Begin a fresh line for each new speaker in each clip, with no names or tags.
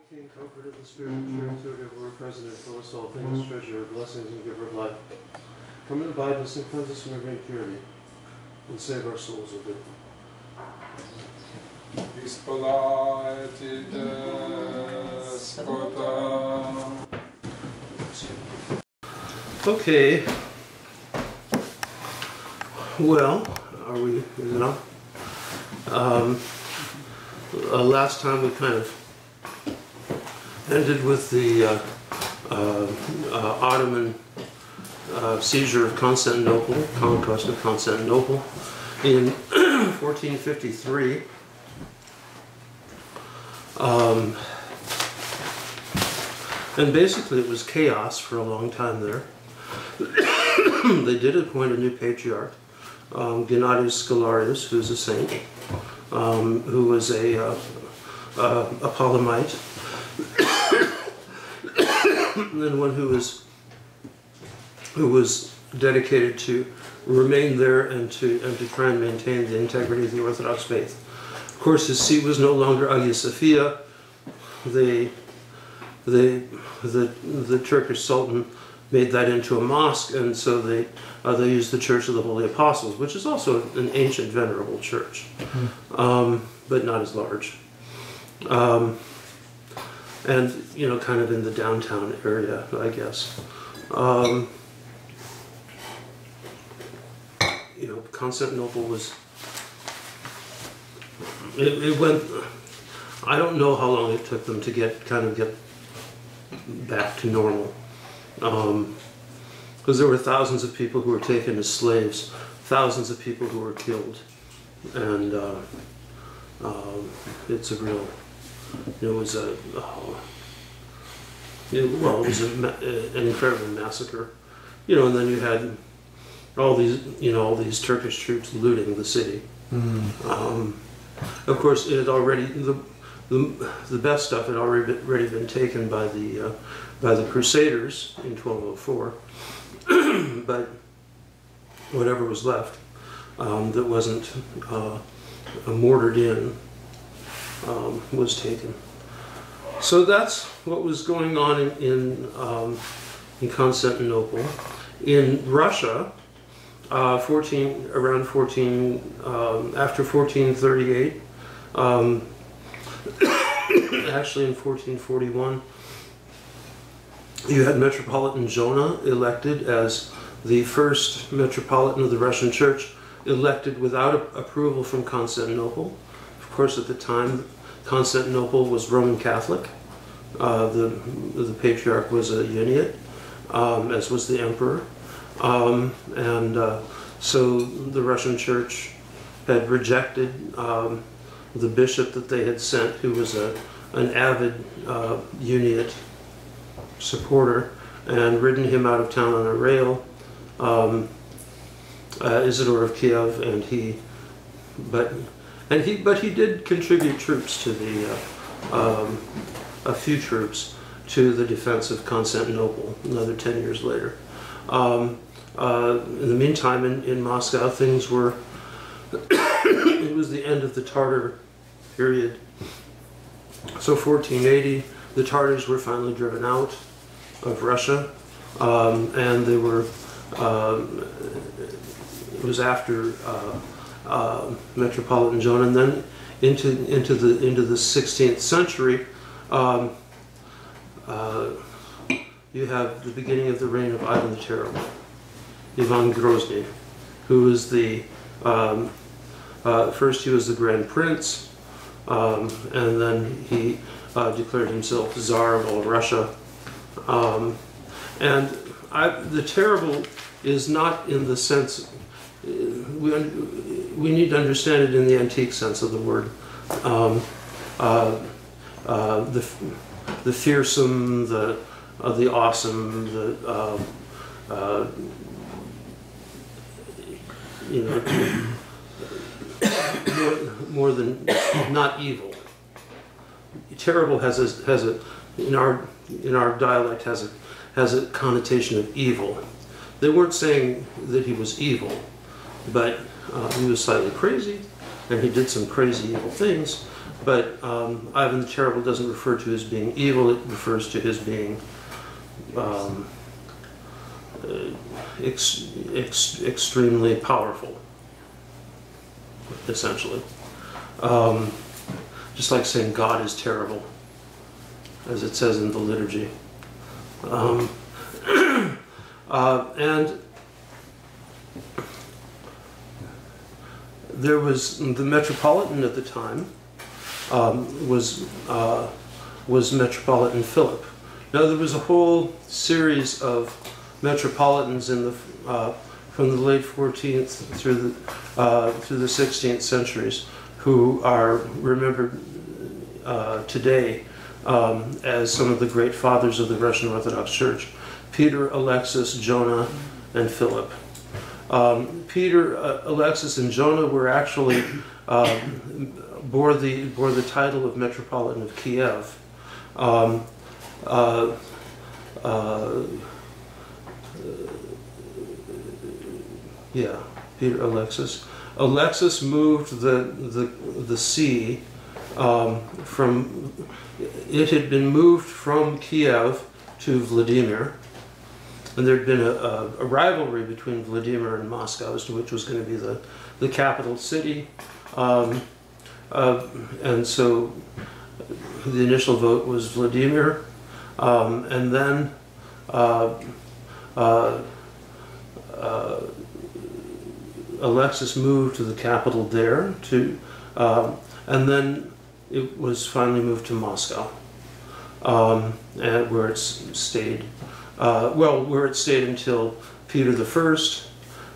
King, comfort of the Spirit, true to giver, president, full us all things, treasure of blessings, and giver of life. Come and abide us and cleanse us from every impurity, and save our souls, O God. Okay. Well, are we, last time we kind of ended with the Ottoman seizure of Constantinople, conquest of Constantinople in 1453. And basically it was chaos for a long time there. They did appoint a new patriarch, Gennadius Scholarius, who's a saint, who was a Apollemite, and then one who was dedicated to remain there and to try and maintain the integrity of the Orthodox faith. Of course, his seat was no longer Hagia Sophia. The Turkish Sultan made that into a mosque, and so they used the Church of the Holy Apostles, which is also an ancient, venerable church, but not as large. And, kind of in the downtown area, I guess. Constantinople was, it went, I don't know how long it took them to get back to normal. Because there were thousands of people who were taken as slaves, thousands of people who were killed, and it's a real, it was an incredible massacre, and then you had all these Turkish troops looting the city. Of course, it had already the best stuff had already been taken by the Crusaders in 1204, but whatever was left that wasn't mortared in was taken. So that's what was going on in Constantinople. In Russia, after 1438. Actually, in 1441, you had Metropolitan Jonah elected as the first Metropolitan of the Russian Church, elected without approval from Constantinople. Of course, at the time, Constantinople was Roman Catholic. The Patriarch was a Uniate, as was the Emperor. So the Russian Church had rejected the bishop that they had sent, who was an avid Uniate supporter, and ridden him out of town on a rail. Isidore of Kiev, but he did contribute troops to a few troops to the defense of Constantinople. Another 10 years later. In the meantime, in Moscow, things were. It was the end of the Tartar period. So 1480, the Tartars were finally driven out of Russia, and they were. It was after Metropolitan Jonah, and then into the 16th century. You have the beginning of the reign of Ivan the Terrible, Ivan Grozny, who was first he was the Grand Prince, and then he declared himself Tsar of all Russia. The terrible is not in the sense, we need to understand it in the antique sense of the word. The fearsome, the awesome, more than not evil. Terrible has a in our dialect has a connotation of evil. They weren't saying that he was evil, but he was slightly crazy, and he did some crazy evil things. but Ivan the Terrible doesn't refer to his being evil, it refers to his being extremely powerful, essentially. Just like saying God is terrible, as it says in the liturgy. And there was the Metropolitan at the time was Metropolitan Philip. Now there was a whole series of Metropolitans in the from the late 14th through the 16th centuries, who are remembered today as some of the great fathers of the Russian Orthodox Church: Peter, Alexis, Jonah, and Philip. Peter, Alexis, and Jonah were actually bore the title of Metropolitan of Kiev. Yeah, Peter, Alexis. Alexis moved the see from. It had been moved from Kiev to Vladimir, and there had been a rivalry between Vladimir and Moscow as to which was going to be the capital city, and so the initial vote was Vladimir, and then Alexis moved to the capital there, and then it was finally moved to Moscow, and where it stayed. Where it stayed until Peter I,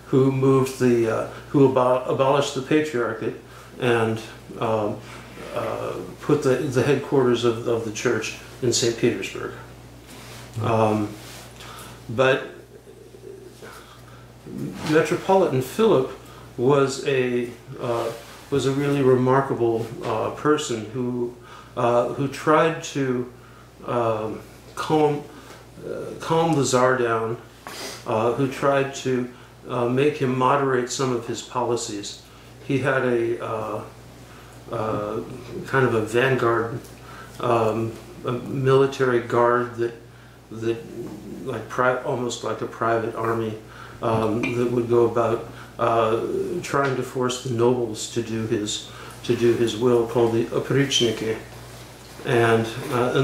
who moved who abolished the Patriarchate and put the headquarters of the church in St. Petersburg. But Metropolitan Philip was a really remarkable person who tried to calm the Tsar down, who tried to make him moderate some of his policies. He had a kind of a vanguard, a military guard that almost like a private army that would go about trying to force the nobles to do his will, called the oprichniki, and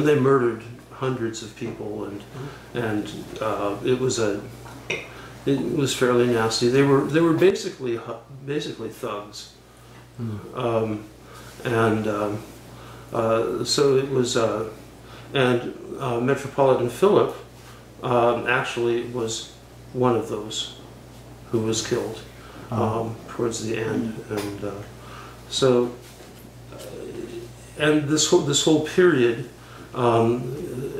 they murdered hundreds of people, and it was fairly nasty. They were basically thugs, so it was, and Metropolitan Philip actually was one of those who was killed towards the end, and this whole period.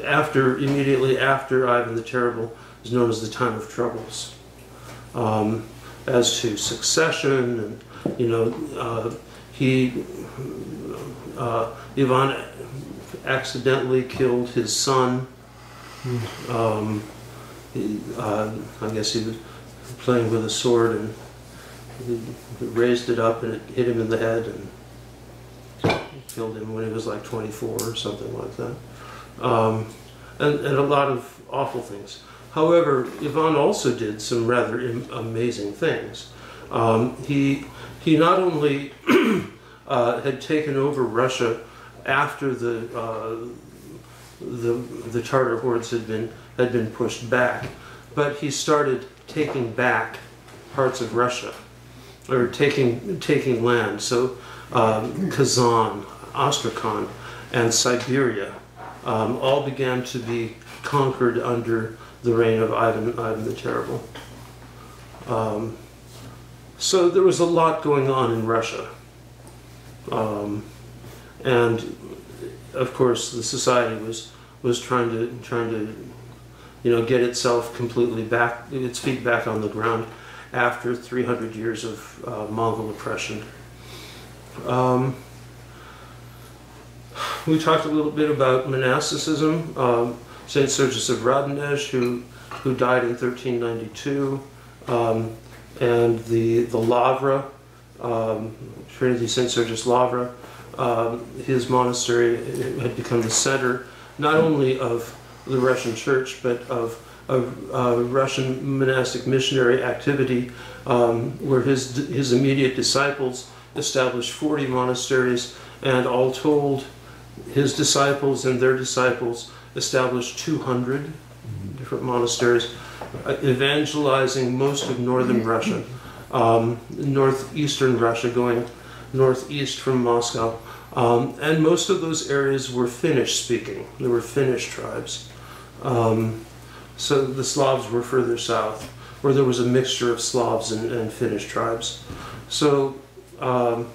Immediately after Ivan the Terrible is known as the Time of Troubles. As to succession, and Ivan accidentally killed his son. I guess he was playing with a sword and he raised it up and it hit him in the head and killed him when he was like 24 or something like that. And a lot of awful things. However, Ivan also did some rather amazing things. He not only had taken over Russia after the Tatar hordes had been pushed back, but he started taking back parts of Russia, or taking land. So Kazan, Astrakhan, and Siberia all began to be conquered under the reign of Ivan the Terrible. So there was a lot going on in Russia, and of course the society was trying to get itself completely back, its feet back on the ground after 300 years of Mongol oppression. We talked a little bit about monasticism. Saint Sergius of Radonezh, who died in 1392, and the Lavra, Trinity Saint Sergius Lavra, his monastery had become the center not only of the Russian church, but of Russian monastic missionary activity, where his immediate disciples established 40 monasteries, and all told, his disciples and their disciples established 200 different monasteries, evangelizing most of northern Russia, northeastern Russia, going northeast from Moscow. And most of those areas were Finnish-speaking. There were Finnish tribes. So the Slavs were further south, where there was a mixture of Slavs and Finnish tribes. So there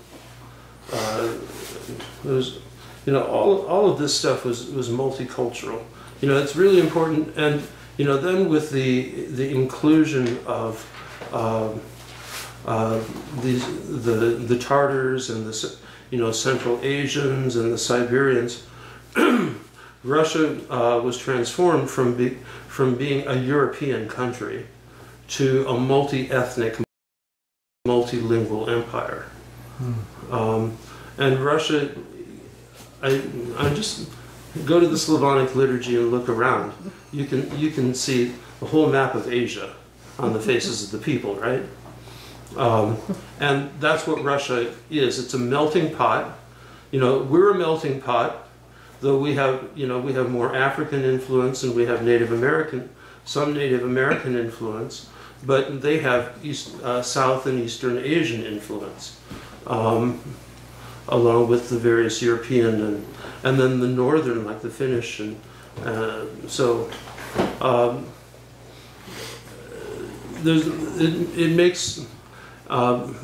was, all of this stuff was multicultural. It's really important. And then with the inclusion of the Tartars and the Central Asians and the Siberians, Russia was transformed from being a European country to a multi-ethnic, multilingual empire. And Russia, I just go to the Slavonic liturgy and look around. You can see the whole map of Asia on the faces of the people, right? And that's what Russia is. It's a melting pot. We're a melting pot, though we have more African influence and we have some Native American influence, but they have South and Eastern Asian influence, along with the various European and then the northern, like the Finnish, and so it makes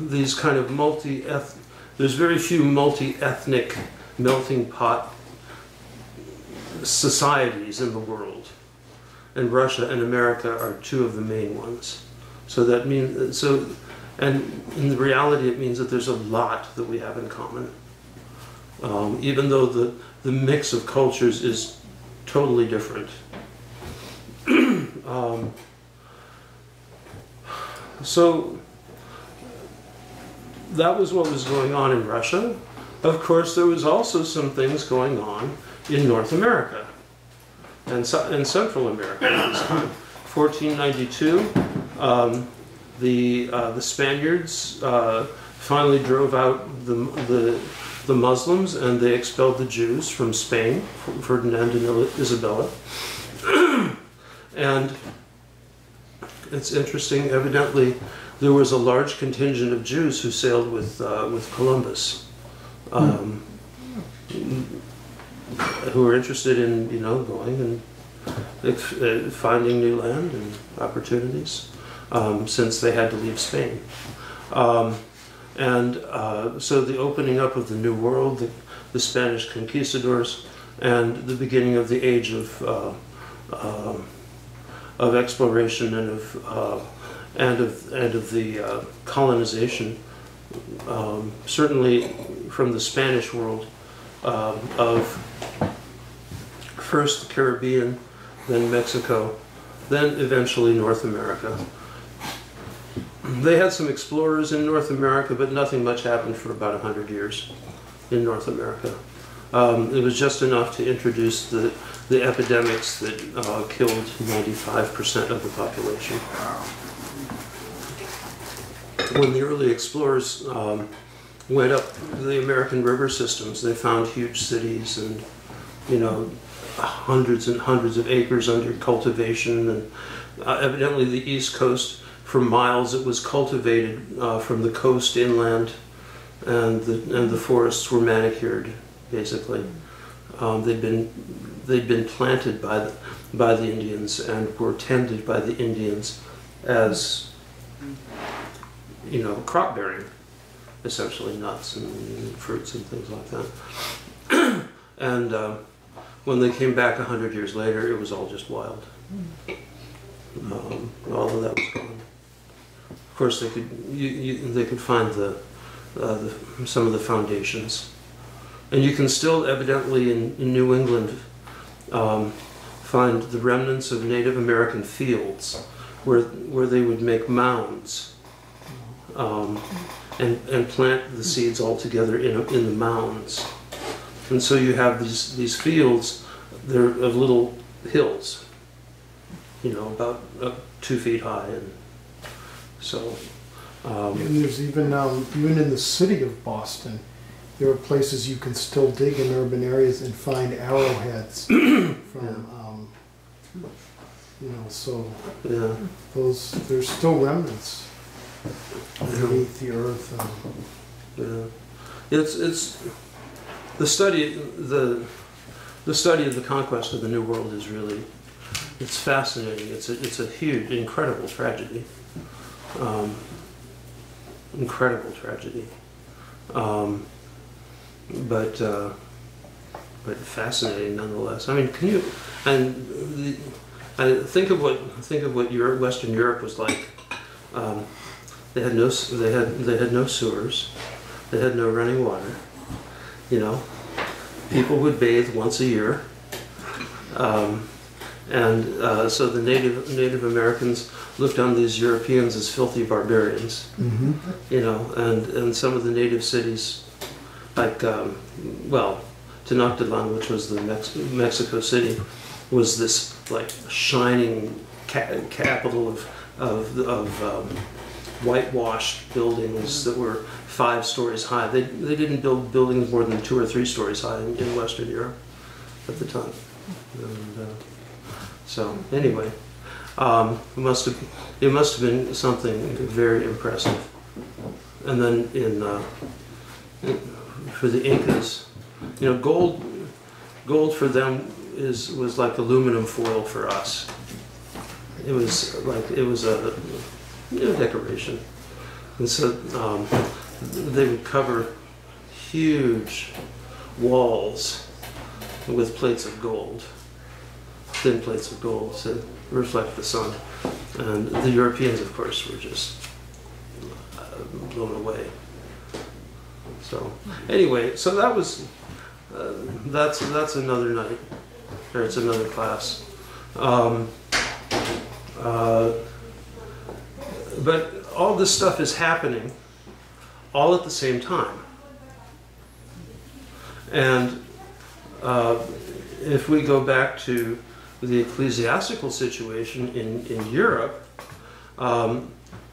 these kind of there's very few multi-ethnic melting pot societies in the world, and Russia and America are two of the main ones. So that means, and in reality it means that there's a lot that we have in common, even though the mix of cultures is totally different. So that was what was going on in Russia. Of course, there was also some things going on in North America and Central America at this time. 1492, the Spaniards finally drove out the Muslims, and they expelled the Jews from Spain, Ferdinand and Isabella. And it's interesting, evidently there was a large contingent of Jews who sailed with Columbus, who were interested in going and finding new land and opportunities, since they had to leave Spain. So the opening up of the New World, the Spanish conquistadors, and the beginning of the age of exploration and of the colonization, certainly from the Spanish world, of first the Caribbean, then Mexico, then eventually North America. They had some explorers in North America, but nothing much happened for about 100 years in North America. It was just enough to introduce the epidemics that killed 95% of the population. When the early explorers went up the American river systems, they found huge cities and, hundreds and hundreds of acres under cultivation, and evidently the East Coast, for miles it was cultivated from the coast inland, and the forests were manicured, basically. They'd been planted by the Indians and were tended by the Indians as, crop bearing, essentially nuts and fruits and things like that. And when they came back 100 years later, it was all just wild. All of that was gone. Of course, they could find some of the foundations, and you can still evidently in New England find the remnants of Native American fields where they would make mounds and plant the seeds all together in the mounds. And so you have these fields, they're of little hills, you know, about 2 feet high, and so.
And there's even in the city of Boston, there are places you can still dig in urban areas and find arrowheads from, you know, so
Yeah.
there's still remnants underneath the earth.
Yeah. It's the study of the conquest of the New World is really, it's fascinating. It's a huge, incredible tragedy. Incredible tragedy. But fascinating nonetheless. I mean, can you think of what Western Europe was like. They had no sewers. They had no running water. You know, people would bathe once a year, so the Native Americans looked on these Europeans as filthy barbarians.
Mm-hmm.
You know, and some of the native cities, like Tenochtitlan, which was the Mexico City, was this like shining capital of whitewashed buildings that were 5 stories high. They didn't build buildings more than 2 or 3 stories high in Western Europe at the time. And, so anyway, it must have been something very impressive. And then for the Incas, you know, gold for them was like aluminum foil for us. It was a decoration, and so they would cover huge walls with plates of gold, thin plates of gold to reflect the sun. And the Europeans, of course, were just blown away. So anyway, so that was that's another night, or it's another class. But all this stuff is happening all at the same time. And if we go back to the ecclesiastical situation in Europe,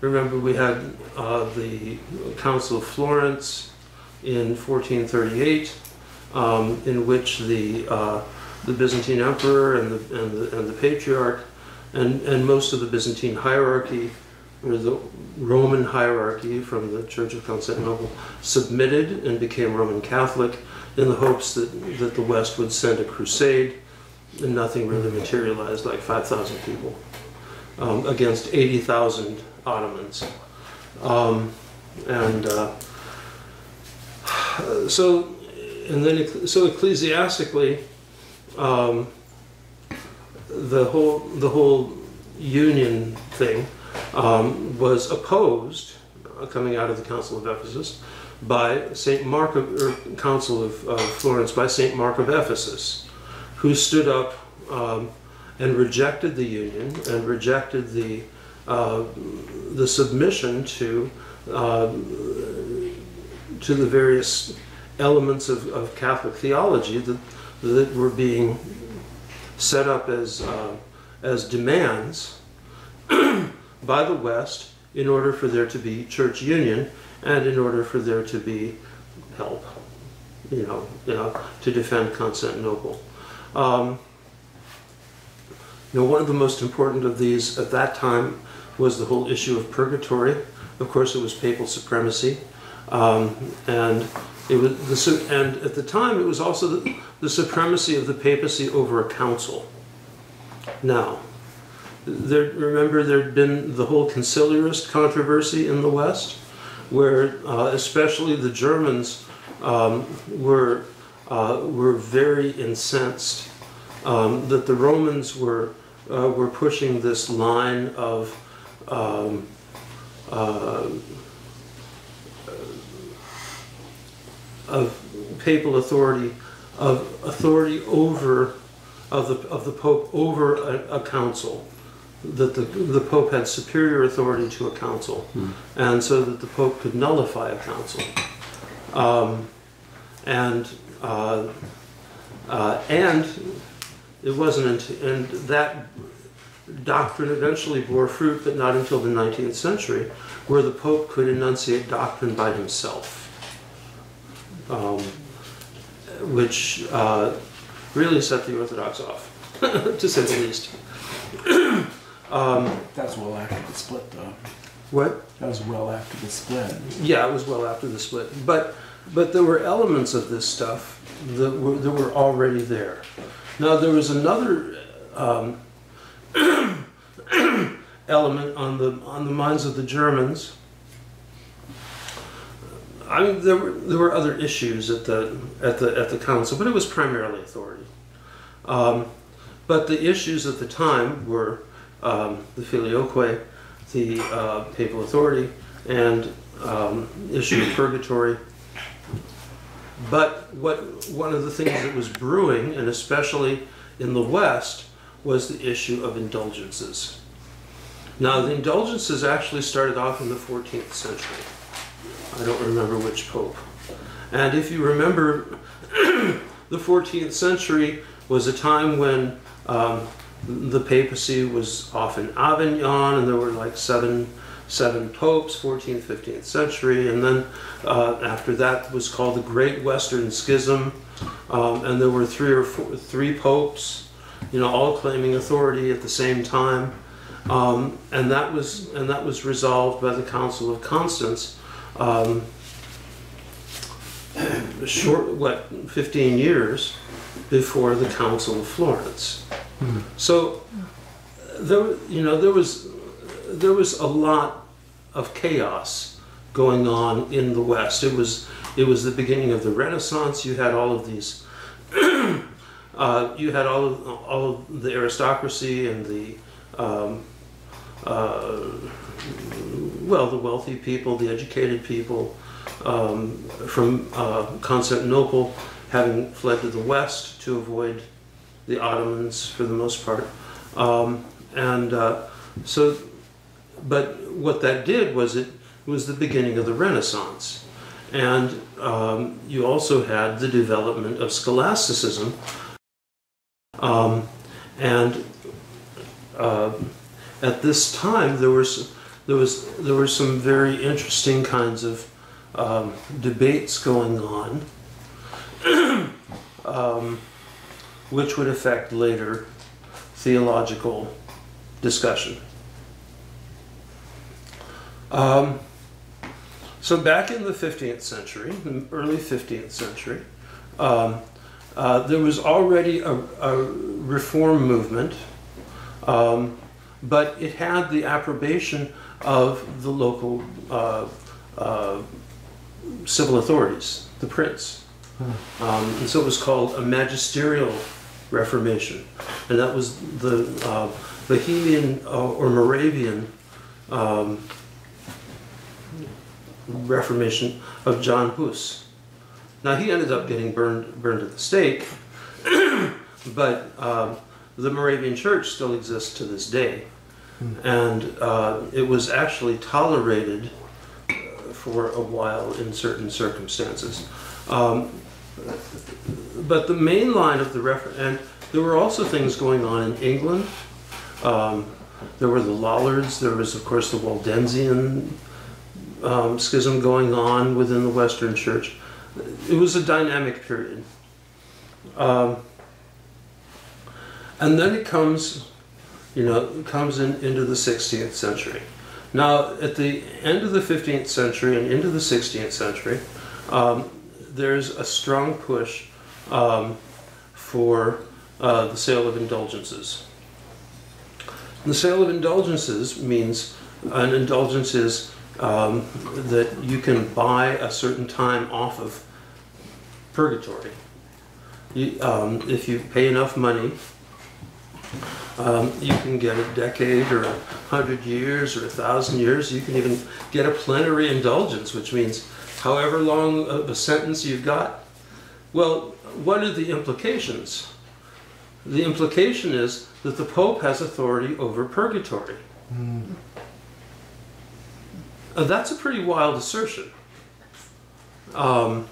remember we had the Council of Florence in 1438, in which the Byzantine emperor and the patriarch and most of the Byzantine hierarchy, or the Roman hierarchy from the Church of Constantinople, submitted and became Roman Catholic in the hopes that the West would send a crusade, and nothing really materialized, like 5,000 people against 80,000 Ottomans. So ecclesiastically, the whole union thing was opposed, coming out of the Council of Ephesus, by Council of Florence, by Saint Mark of Ephesus, who stood up and rejected the union and rejected the submission to the various elements of Catholic theology that were being set up as demands by the West in order for there to be church union and in order for there to be help, you know, to defend Constantinople. One of the most important of these at that time was the whole issue of purgatory. Of course, it was papal supremacy, and at the time it was also the supremacy of the papacy over a council. Now, remember there'd been the whole conciliarist controversy in the West, where especially the Germans were very incensed that the Romans were pushing this line of papal authority, of the Pope over a council, the Pope had superior authority to a council, and so that the Pope could nullify a council. And it wasn't, and that doctrine eventually bore fruit, but not until the 19th century, where the Pope could enunciate doctrine by himself, which really set the Orthodox off, to say the least.
That was well after the split, though.
What?
That was well after the split.
Yeah, it was well after the split. But there were elements of this stuff that were already there. Now, there was another element on the minds of the Germans. I mean, there were other issues at the council, but it was primarily authority. But the issues at the time were the filioque, the papal authority, and issue of purgatory. But one of the things that was brewing, and especially in the West, was the issue of indulgences. Now, the indulgences actually started off in the 14th century. I don't remember which pope. And if you remember, the 14th century was a time when the papacy was off in Avignon, and there were like seven popes, 14th, 15th century, and then after that was called the Great Western Schism, and there were three popes, all claiming authority at the same time, and that was resolved by the Council of Constance, 15 years before the Council of Florence. Mm-hmm. So there was a lot of chaos going on in the West. It was the beginning of the Renaissance. You had all of these. You had all of the aristocracy and the wealthy people, the educated people from Constantinople, having fled to the West to avoid the Ottomans for the most part, but what that did was it was the beginning of the Renaissance, and you also had the development of scholasticism, and at this time there were some very interesting kinds of debates going on, which would affect later theological discussion. So back in the 15th century, the early 15th century, there was already a reform movement, but it had the approbation of the local civil authorities, the prince. And so it was called a magisterial reformation, and that was the Bohemian or Moravian Reformation of John Hus. Now he ended up getting burned at the stake, but the Moravian Church still exists to this day, and it was actually tolerated for a while in certain circumstances. But the main line of the and there were also things going on in England. There were the Lollards. There was, of course, the Waldensian schism going on within the Western Church. It was a dynamic period. And then it comes, into the 16th century. Now, at the end of the 15th century and into the 16th century, there's a strong push for the sale of indulgences. And the sale of indulgences means an indulgence is that you can buy a certain time off of purgatory. If you pay enough money, you can get a decade or 100 years or 1,000 years. You can even get a plenary indulgence, which means however long of a sentence you've got. Well, what are the implications? the implication is that the Pope has authority over purgatory. That's a pretty wild assertion. You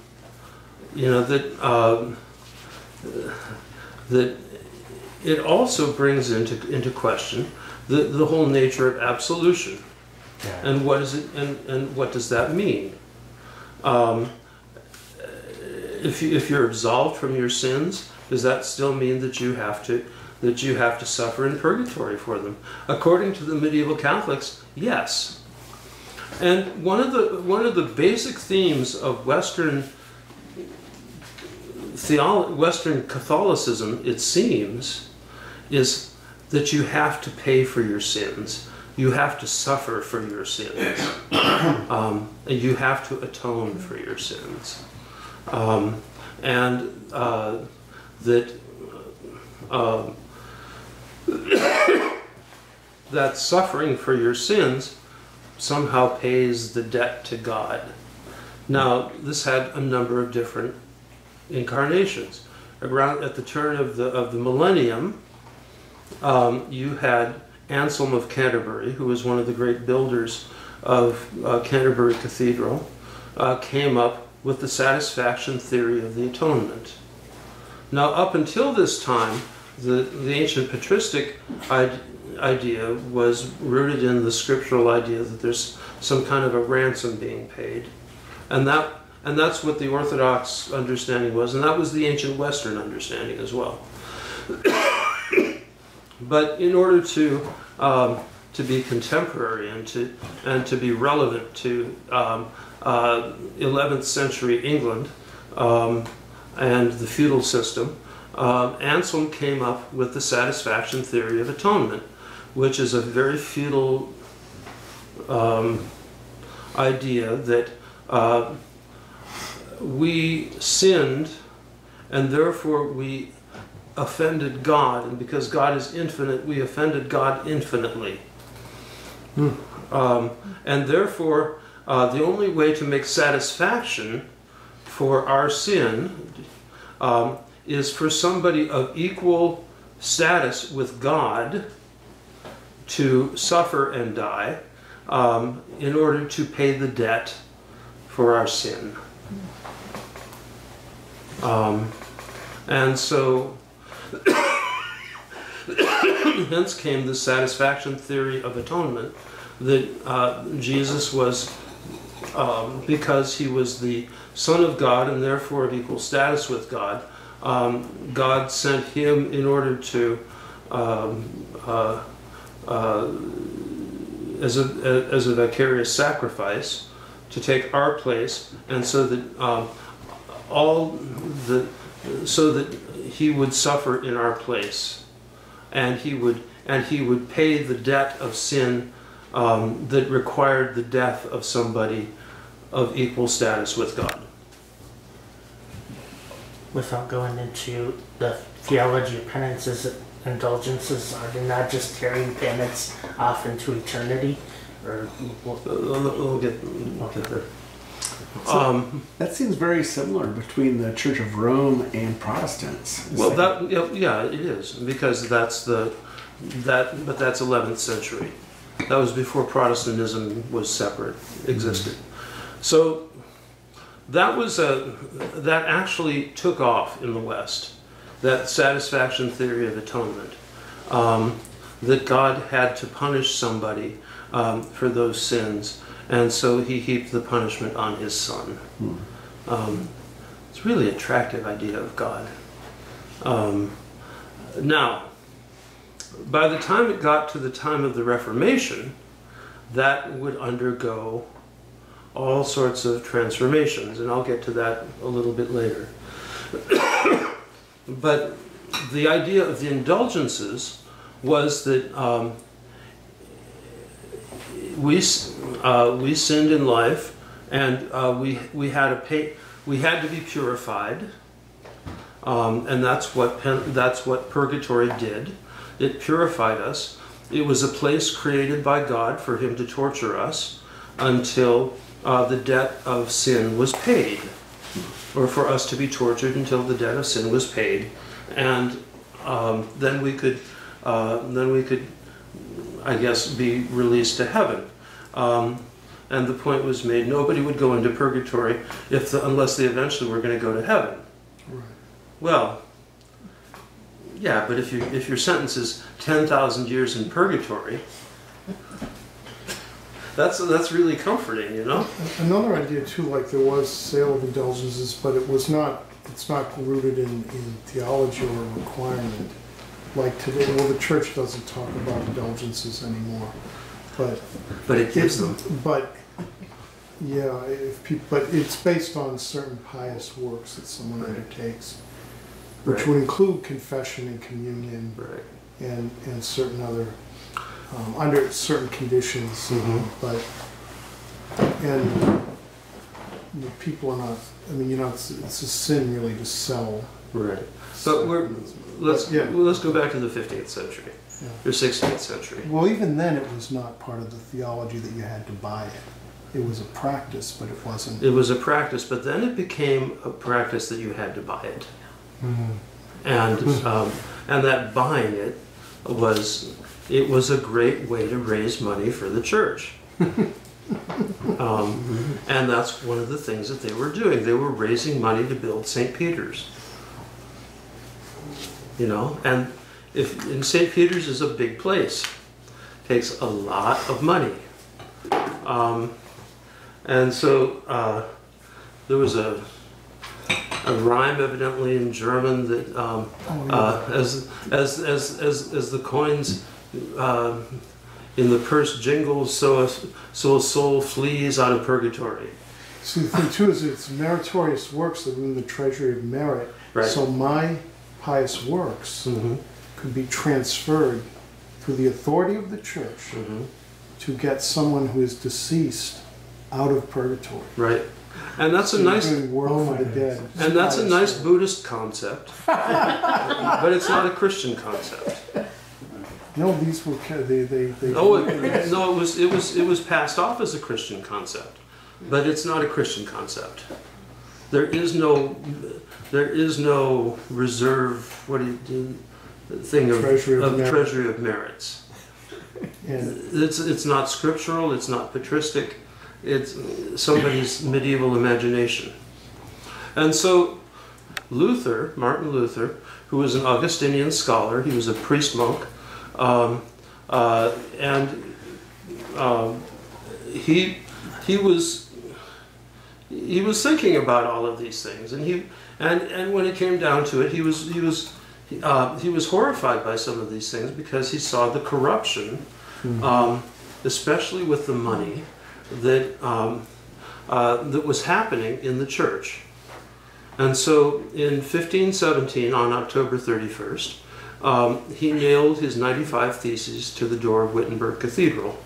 know, that it also brings into question the whole nature of absolution.
Yeah.
And what is it, and what does that mean? If you're absolved from your sins, does that still mean that you have to suffer in purgatory for them? According to the medieval Catholics, yes. And one of the basic themes of Western Catholicism, it seems, is that you have to pay for your sins. You have to suffer for your sins. And you have to atone for your sins. That suffering for your sins somehow pays the debt to God. Now, this had a number of different incarnations. Around at the turn of the millennium, you had Anselm of Canterbury, who was one of the great builders of Canterbury Cathedral, came up with the satisfaction theory of the atonement. Now, up until this time, the ancient patristic idea was rooted in the scriptural idea that there's some kind of a ransom being paid, and that's what the Orthodox understanding was, and that was the ancient Western understanding as well. But in order to be contemporary and to be relevant to 11th century England and the feudal system, Anselm came up with the satisfaction theory of atonement, which is a very feudal idea that we sinned and therefore we offended God, and because God is infinite, we offended God infinitely. And therefore, the only way to make satisfaction for our sin is for somebody of equal status with God to suffer and die in order to pay the debt for our sin. And so hence came the satisfaction theory of atonement, that Jesus was, because he was the Son of God and therefore of equal status with God, God sent him in order to, as a vicarious sacrifice, to take our place, and so that so that he would suffer in our place, and he would pay the debt of sin that required the death of somebody of equal status with God.
Without going into the theology of penances and indulgences, are they not just carrying penance off into eternity? Or
We'll get there.
So, that seems very similar between the Church of Rome and Protestants.
Well, yeah, it is, because that's 11th century. That was before Protestantism was separate, existed. So that actually took off in the West, that satisfaction theory of atonement, that God had to punish somebody for those sins, and so he heaped the punishment on his Son. It's a really attractive idea of God. Now, by the time it got to the time of the Reformation, that would undergo all sorts of transformations, and I'll get to that a little bit later. But the idea of the indulgences was that we sinned in life, and we had to be purified, and that's what purgatory did. It purified us. It was a place created by God for him to torture us until the debt of sin was paid, or for us to be tortured until the debt of sin was paid. And then we could, I guess, be released to heaven. And the point was made: nobody would go into purgatory unless they eventually were going to go to heaven.
Right.
Well, yeah, but if your sentence is 10,000 years in purgatory, that's really comforting, you know.
Another idea too, like there was sale of indulgences, but it's not rooted in theology or a requirement. Like today, well, the church doesn't talk about indulgences anymore, but
it gives them.
But yeah, but it's based on certain pious works that someone undertakes, which would include confession and communion, and certain other under certain conditions. But people are not. I mean, it's a sin really to sell.
Right. But let's go back to the 15th century, or 16th century.
Well, even then, it was not part of the theology that you had to buy it. It was a practice, but it wasn't.
It was a practice, but then it became a practice that you had to buy it, and that buying it was a great way to raise money for the church. And that's one of the things that they were doing. They were raising money to build St. Peter's. You know, and St. Peter's is a big place. Takes a lot of money. And so there was a rhyme evidently in German that as the coins in the purse jingles, so a soul flees out of purgatory.
See, the thing too is it's meritorious works that are in the treasury of merit.
Right.
So my pious works could be transferred through the authority of the church to get someone who is deceased out of purgatory.
Right. And that's a nice
work for the dead.
And that's a nice Buddhist concept, but it's not a Christian concept.
No, these were
it was passed off as a Christian concept, but it's not a Christian concept. There is no reserve. What do you do? Thing of treasury of merits. It's not scriptural. It's not patristic. It's somebody's medieval imagination. And so Martin Luther, who was an Augustinian scholar, he was a priest monk, he was thinking about all of these things, and when it came down to it, he was horrified by some of these things because he saw the corruption, especially with the money that was happening in the church. And so in 1517, on October 31st, he nailed his 95 theses to the door of Wittenberg Cathedral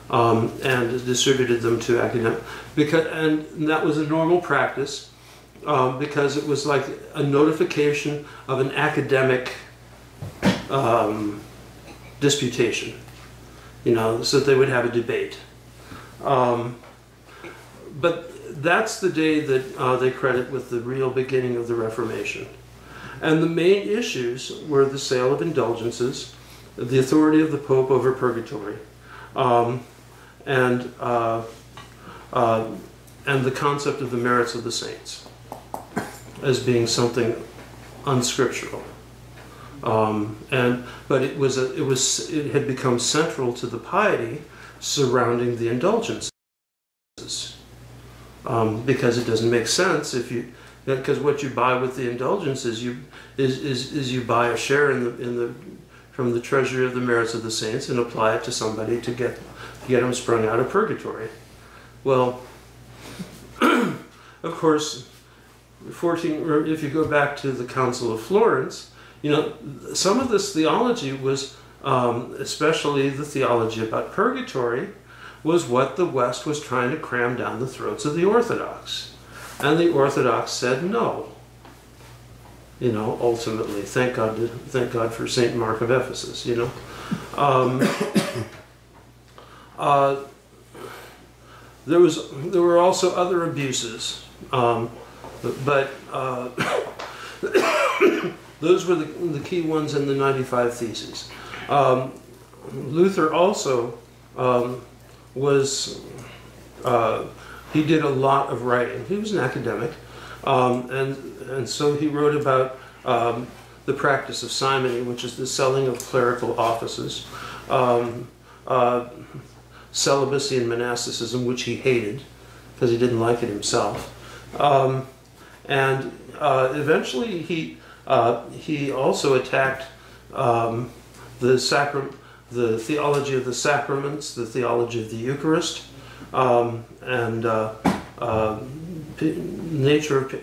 and distributed them to academics. And that was a normal practice because it was like a notification of an academic disputation, so that they would have a debate. But that's the day that they credit with the real beginning of the Reformation. And the main issues were the sale of indulgences, the authority of the Pope over purgatory, and the concept of the merits of the saints as being something unscriptural. But it had become central to the piety surrounding the indulgences, because it doesn't make sense because what you buy with the indulgences is you buy a share from the treasury of the merits of the saints and apply it to somebody to get them sprung out of purgatory. Well, of course, if you go back to the Council of Florence, some of this theology was, especially the theology about purgatory, was what the West was trying to cram down the throats of the Orthodox. And the Orthodox said no. Ultimately, thank God for Saint Mark of Ephesus. There were also other abuses, but those were the key ones in the 95 Theses. Luther also he did a lot of writing. He was an academic, and so he wrote about the practice of simony, which is the selling of clerical offices, celibacy and monasticism, which he hated because he didn't like it himself, and eventually he also attacked the theology of the sacraments, the theology of the Eucharist, and nature of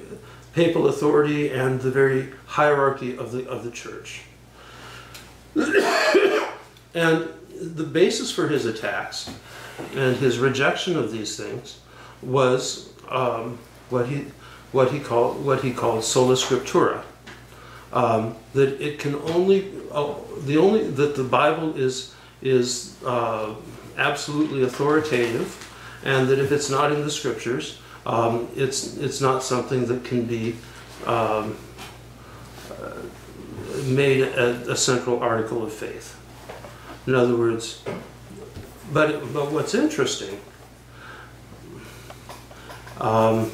papal authority and the very hierarchy of the church. And the basis for his attacks and his rejection of these things was what he called sola scriptura. That it can that the Bible is absolutely authoritative, and that if it's not in the scriptures, it's not something that can be made a central article of faith. In other words, but what's interesting, and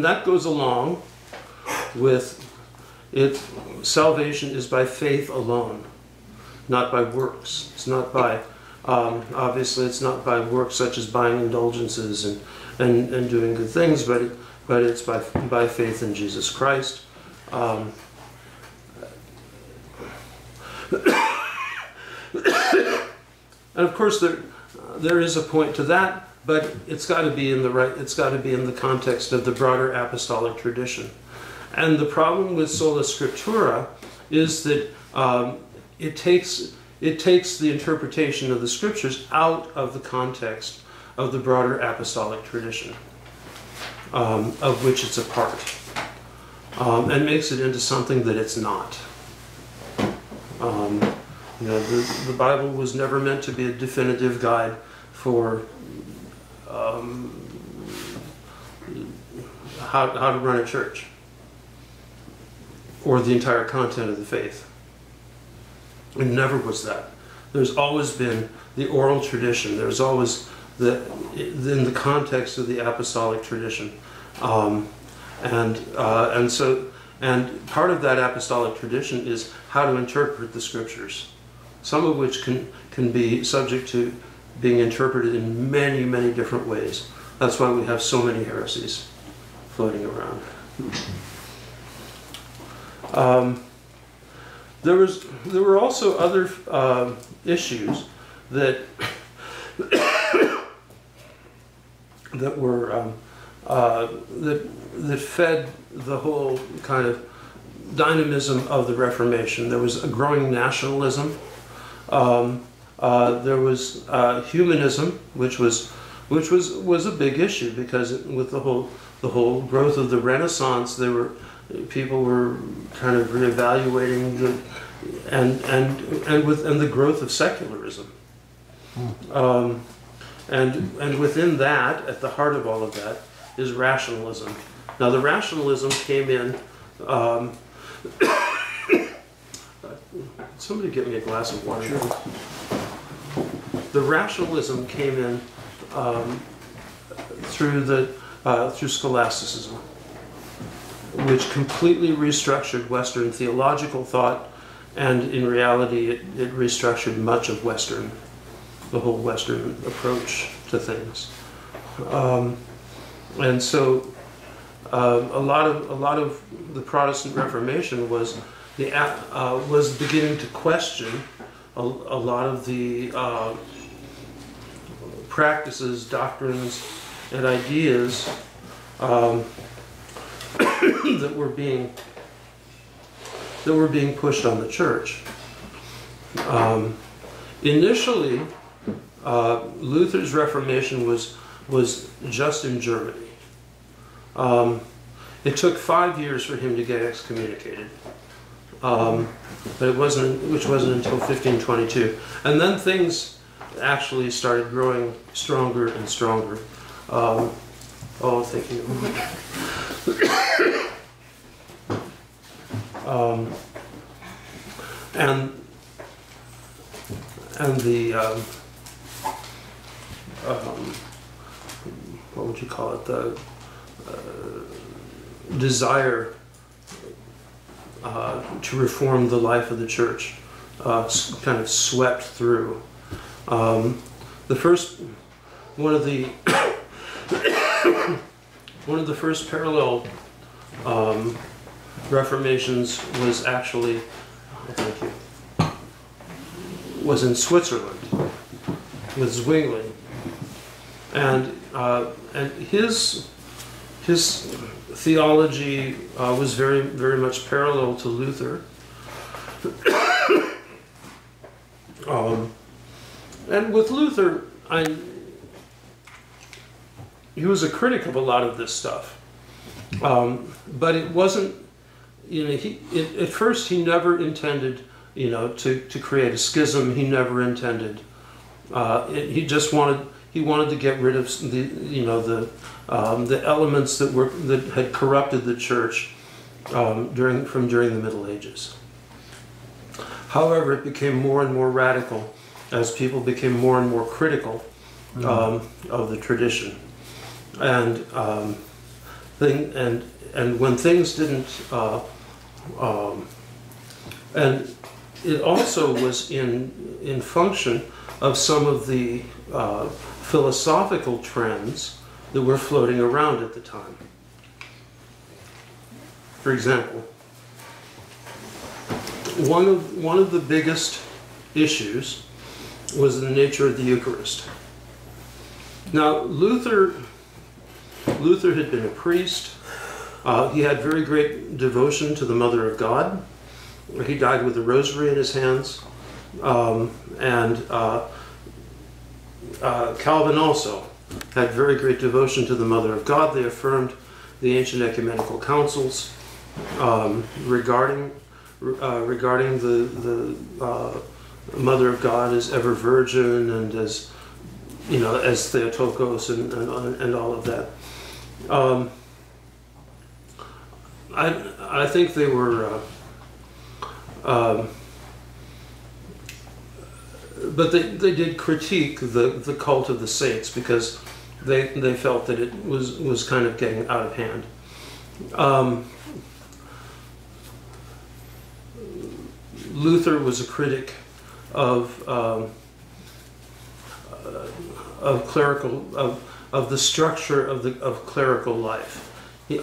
that goes along with it. Salvation is by faith alone, not by works. It's not by obviously it's not by works such as buying indulgences and doing good things, but it's by faith in Jesus Christ. And of course there is a point to that, but it's got to be in the context of the broader apostolic tradition. And the problem with sola scriptura is that it takes the interpretation of the scriptures out of the context of the broader apostolic tradition, of which it's a part, and makes it into something that it's not. The Bible was never meant to be a definitive guide for how to run a church, or the entire content of the faith. It never was that. There's always been the oral tradition. There's always in the context of the apostolic tradition, and part of that apostolic tradition is how to interpret the scriptures, some of which can be subject to being interpreted in many, many different ways. That's why we have so many heresies floating around. There were also other issues that that fed the whole kind of dynamism of the Reformation. There was a growing nationalism. There was humanism, which was a big issue, because with the whole growth of the Renaissance, people were kind of reevaluating and the growth of secularism. And within that, at the heart of all of that, is rationalism. Now, the rationalism came in. Somebody get me a glass of water. Sure. The rationalism came in through scholasticism, which completely restructured Western theological thought, and in reality, it restructured much of the whole Western approach to things. And so, a lot of the Protestant Reformation was beginning to question a lot of the practices, doctrines, and ideas that were being pushed on the church. Initially, Luther's Reformation was just in Germany. It took 5 years for him to get excommunicated, but which wasn't until 1522. And then things actually started growing stronger and stronger. Thank you. Um, and the what would you call it? The desire to reform the life of the church kind of swept through. The first one of the one of the first parallel reformations was actually, thank you, was in Switzerland with Zwingli, and his theology was very much parallel to Luther. And with Luther, he was a critic of a lot of this stuff, but it wasn't. At first he never intended, to create a schism. He never intended. He just wanted to get rid of the elements that had corrupted the church during the Middle Ages. However, it became more and more radical as people became more and more critical of the tradition, and when things didn't, and it also was in function of some of the philosophical trends that were floating around at the time. For example, one of the biggest issues was the nature of the Eucharist. Now, Luther had been a priest. He had very great devotion to the Mother of God. He died with a rosary in his hands. Calvin also had very great devotion to the Mother of God. They affirmed the ancient ecumenical councils regarding the Mother of God as ever Virgin and as Theotokos and all of that. I think they were, but they did critique the cult of the saints because they felt that it was kind of getting out of hand. Luther was a critic of the structure of clerical life. He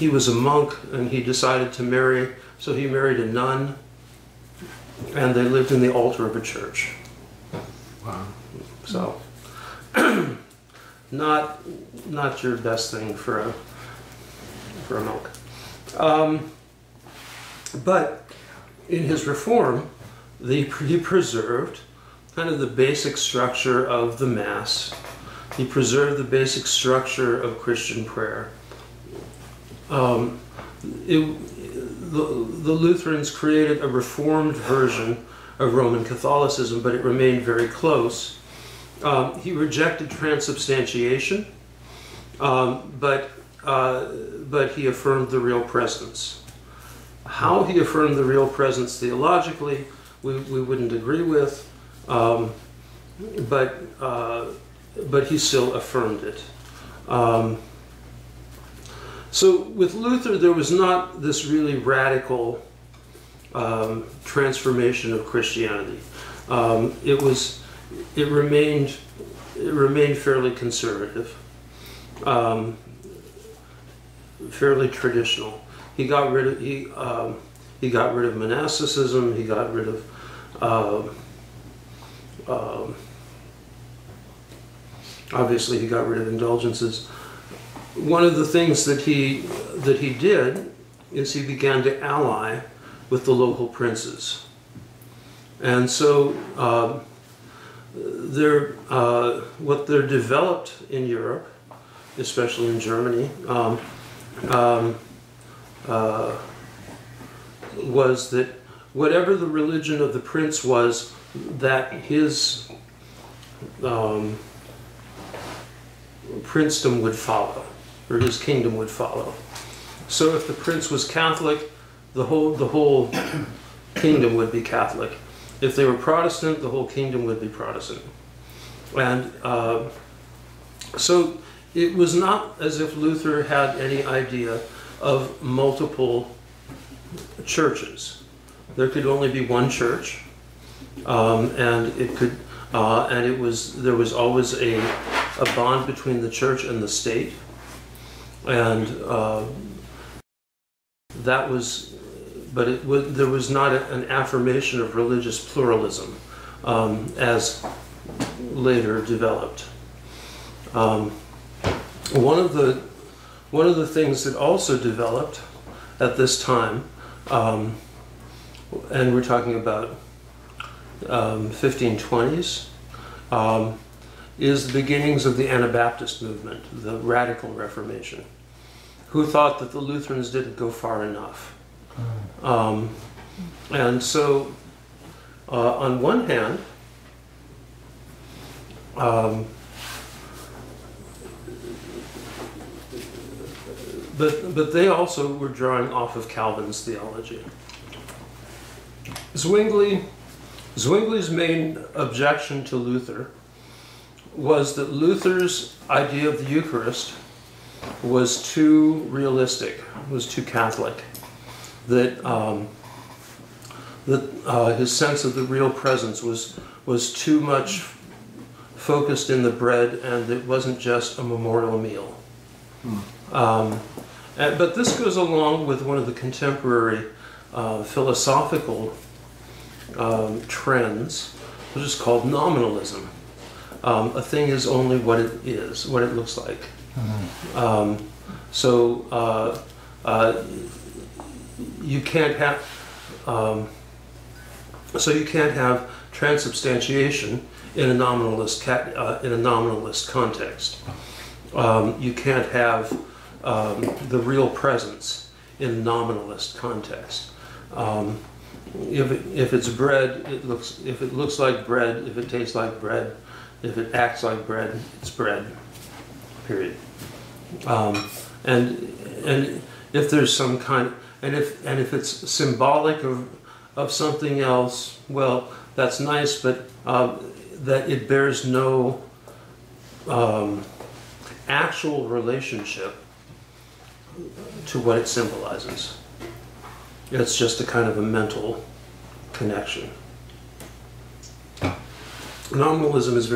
was a monk and he decided to marry, so he married a nun, and they lived in the altar of a church.
Wow.
So, not your best thing for a monk. But in his reform, he preserved kind of the basic structure of the Mass. He preserved the basic structure of Christian prayer. The Lutherans created a reformed version of Roman Catholicism, but it remained very close. He rejected transubstantiation, but he affirmed the real presence. How he affirmed the real presence theologically, we wouldn't agree with, but he still affirmed it. So with Luther, there was not this really radical transformation of Christianity. It remained fairly conservative, fairly traditional. He got rid of monasticism. He got rid of obviously he got rid of indulgences. One of the things that he did is he began to ally with the local princes, and so what they're developed in Europe, especially in Germany, was that whatever the religion of the prince was, that his princedom would follow, or his kingdom would follow. So if the prince was Catholic, the whole kingdom would be Catholic. If they were Protestant, the whole kingdom would be Protestant. And so it was not as if Luther had any idea of multiple churches. There could only be one church, and there was always a bond between the church and the state, and that was. But there was not an affirmation of religious pluralism as later developed. One of the things that also developed at this time, and we're talking about 1520s, is the beginnings of the Anabaptist movement, the Radical Reformation, who thought that the Lutherans didn't go far enough. And so, on one hand, but they also were drawing off of Calvin's theology. Zwingli's main objection to Luther was that Luther's idea of the Eucharist was too realistic, was too Catholic. That his sense of the real presence was too much focused in the bread, and it wasn't just a memorial meal. But this goes along with one of the contemporary philosophical trends, which is called nominalism. A thing is only what it is, what it looks like. You can't have transubstantiation in a nominalist context. You can't have the real presence in a nominalist context. If it's bread, if it looks like bread, if it tastes like bread, if it acts like bread, it's bread. Period. And if there's some kind. And if it's symbolic of something else, well, that's nice, but that it bears no actual relationship to what it symbolizes. It's just a kind of a mental connection. Nominalism is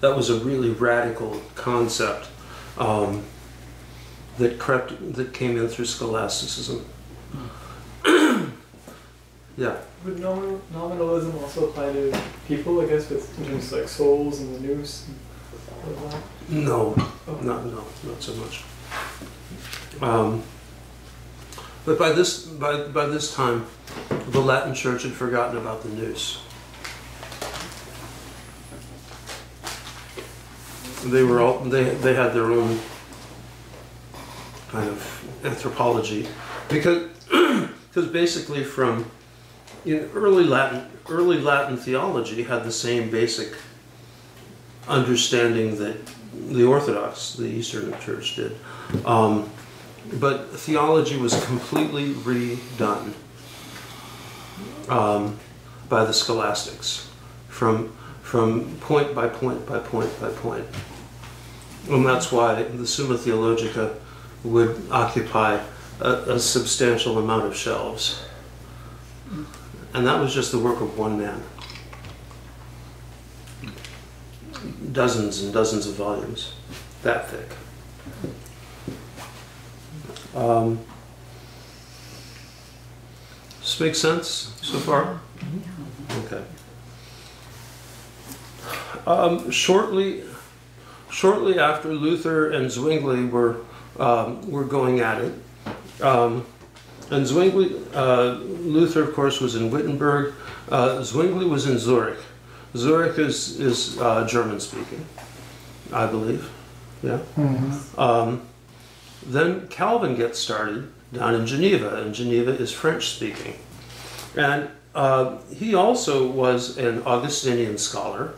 that was a really radical concept. That came in through scholasticism. Yeah.
Would nominalism also apply to people, I guess, with in terms of like souls and the noose?
No, not so much. But by this time, the Latin Church had forgotten about the noose. They had their own kind of anthropology, because basically early Latin theology had the same basic understanding that the Orthodox, the Eastern Church, did, but theology was completely redone by the scholastics from point by point by point by point, and that's why the Summa Theologica would occupy a substantial amount of shelves. And that was just the work of one man. Dozens and dozens of volumes, that thick. Does this make sense so far? Okay. Shortly after Luther and Zwingli were going at it, and Zwingli, Luther, of course, was in Wittenberg. Zwingli was in Zurich. Zurich is German-speaking, I believe. Yeah. Mm-hmm. Then Calvin gets started down in Geneva, and Geneva is French-speaking. And he also was an Augustinian scholar,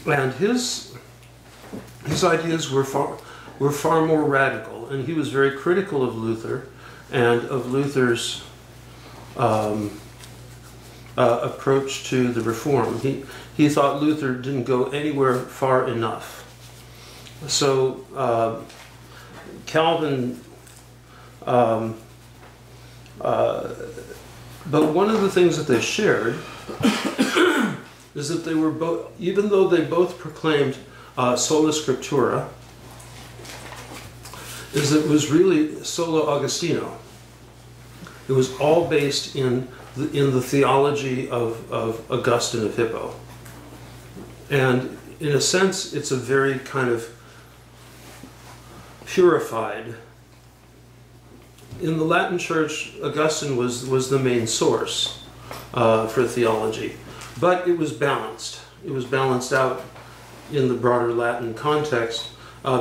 and his ideas were far more radical critical, and he was very critical of Luther and of Luther's approach to the Reform. He thought Luther didn't go anywhere far enough. So Calvin, but one of the things that they shared is that they were both, even though they both proclaimed sola scriptura, is that it was really solo Augustino. It was all based in the theology of Augustine of Hippo. And in a sense, it's a very kind of purified. In the Latin Church, Augustine was the main source for theology, but it was balanced. It was balanced out in the broader Latin context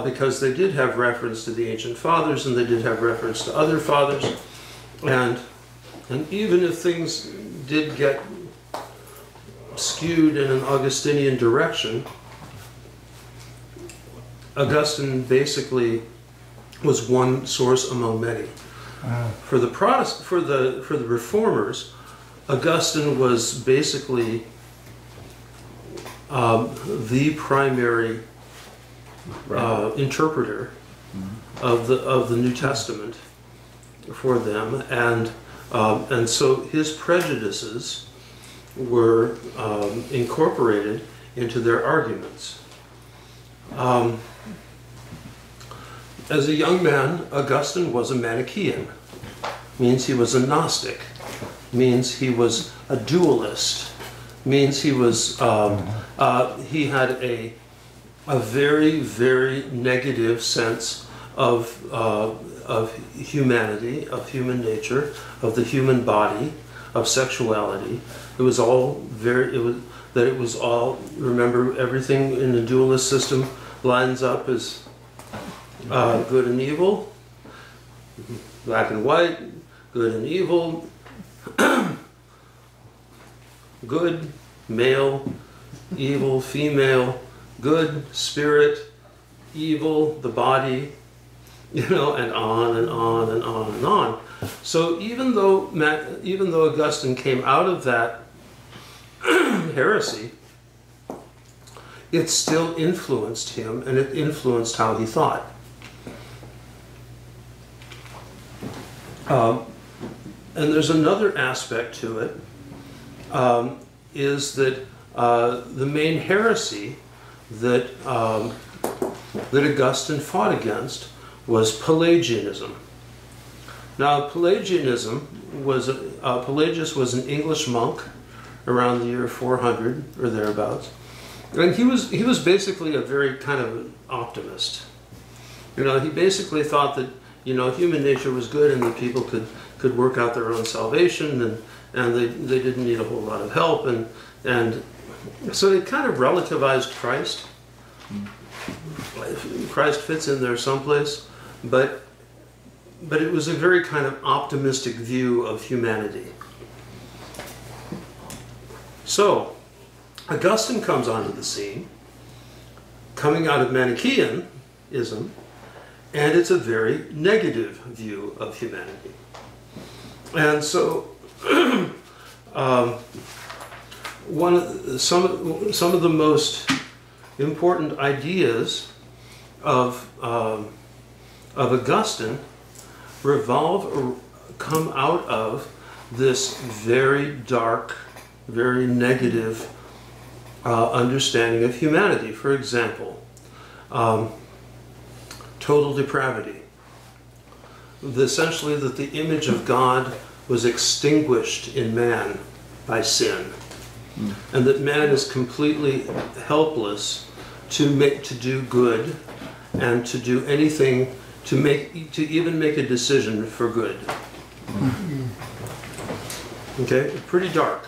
because they did have reference to the ancient fathers and they did have reference to other fathers, and even if things did get skewed in an Augustinian direction, Augustine basically was one source among many. For the Reformers, Augustine was basically the primary interpreter of the New Testament for them, and so his prejudices were incorporated into their arguments. As a young man, Augustine was a Manichaean, means he was a Gnostic, means he was a dualist, means he was he had a very, very negative sense of humanity, of human nature, of the human body, of sexuality. It was all remember, everything in the dualist system lines up as good and evil, black and white, good and evil, good, male, evil, female, good, spirit, evil, the body, and on and on and on and on. So even though Augustine came out of that heresy, it still influenced him, and it influenced how he thought. And there's another aspect to it, is that the main heresy that Augustine fought against was Pelagianism. Now, Pelagius was an English monk around the year 400 or thereabouts, and he was basically a very kind of optimist. He basically thought that human nature was good and that people could work out their own salvation, and they didn't need a whole lot of help, and so it kind of relativized Christ. Christ fits in there someplace, but it was a very kind of optimistic view of humanity. So Augustine comes onto the scene, coming out of Manichaeanism, and it's a very negative view of humanity. And so some of the most important ideas of Augustine come out of this very dark, very negative understanding of humanity. For example, total depravity. Essentially that the image of God was extinguished in man by sin, and that man is completely helpless to do good and to do anything to even make a decision for good. Okay, pretty dark.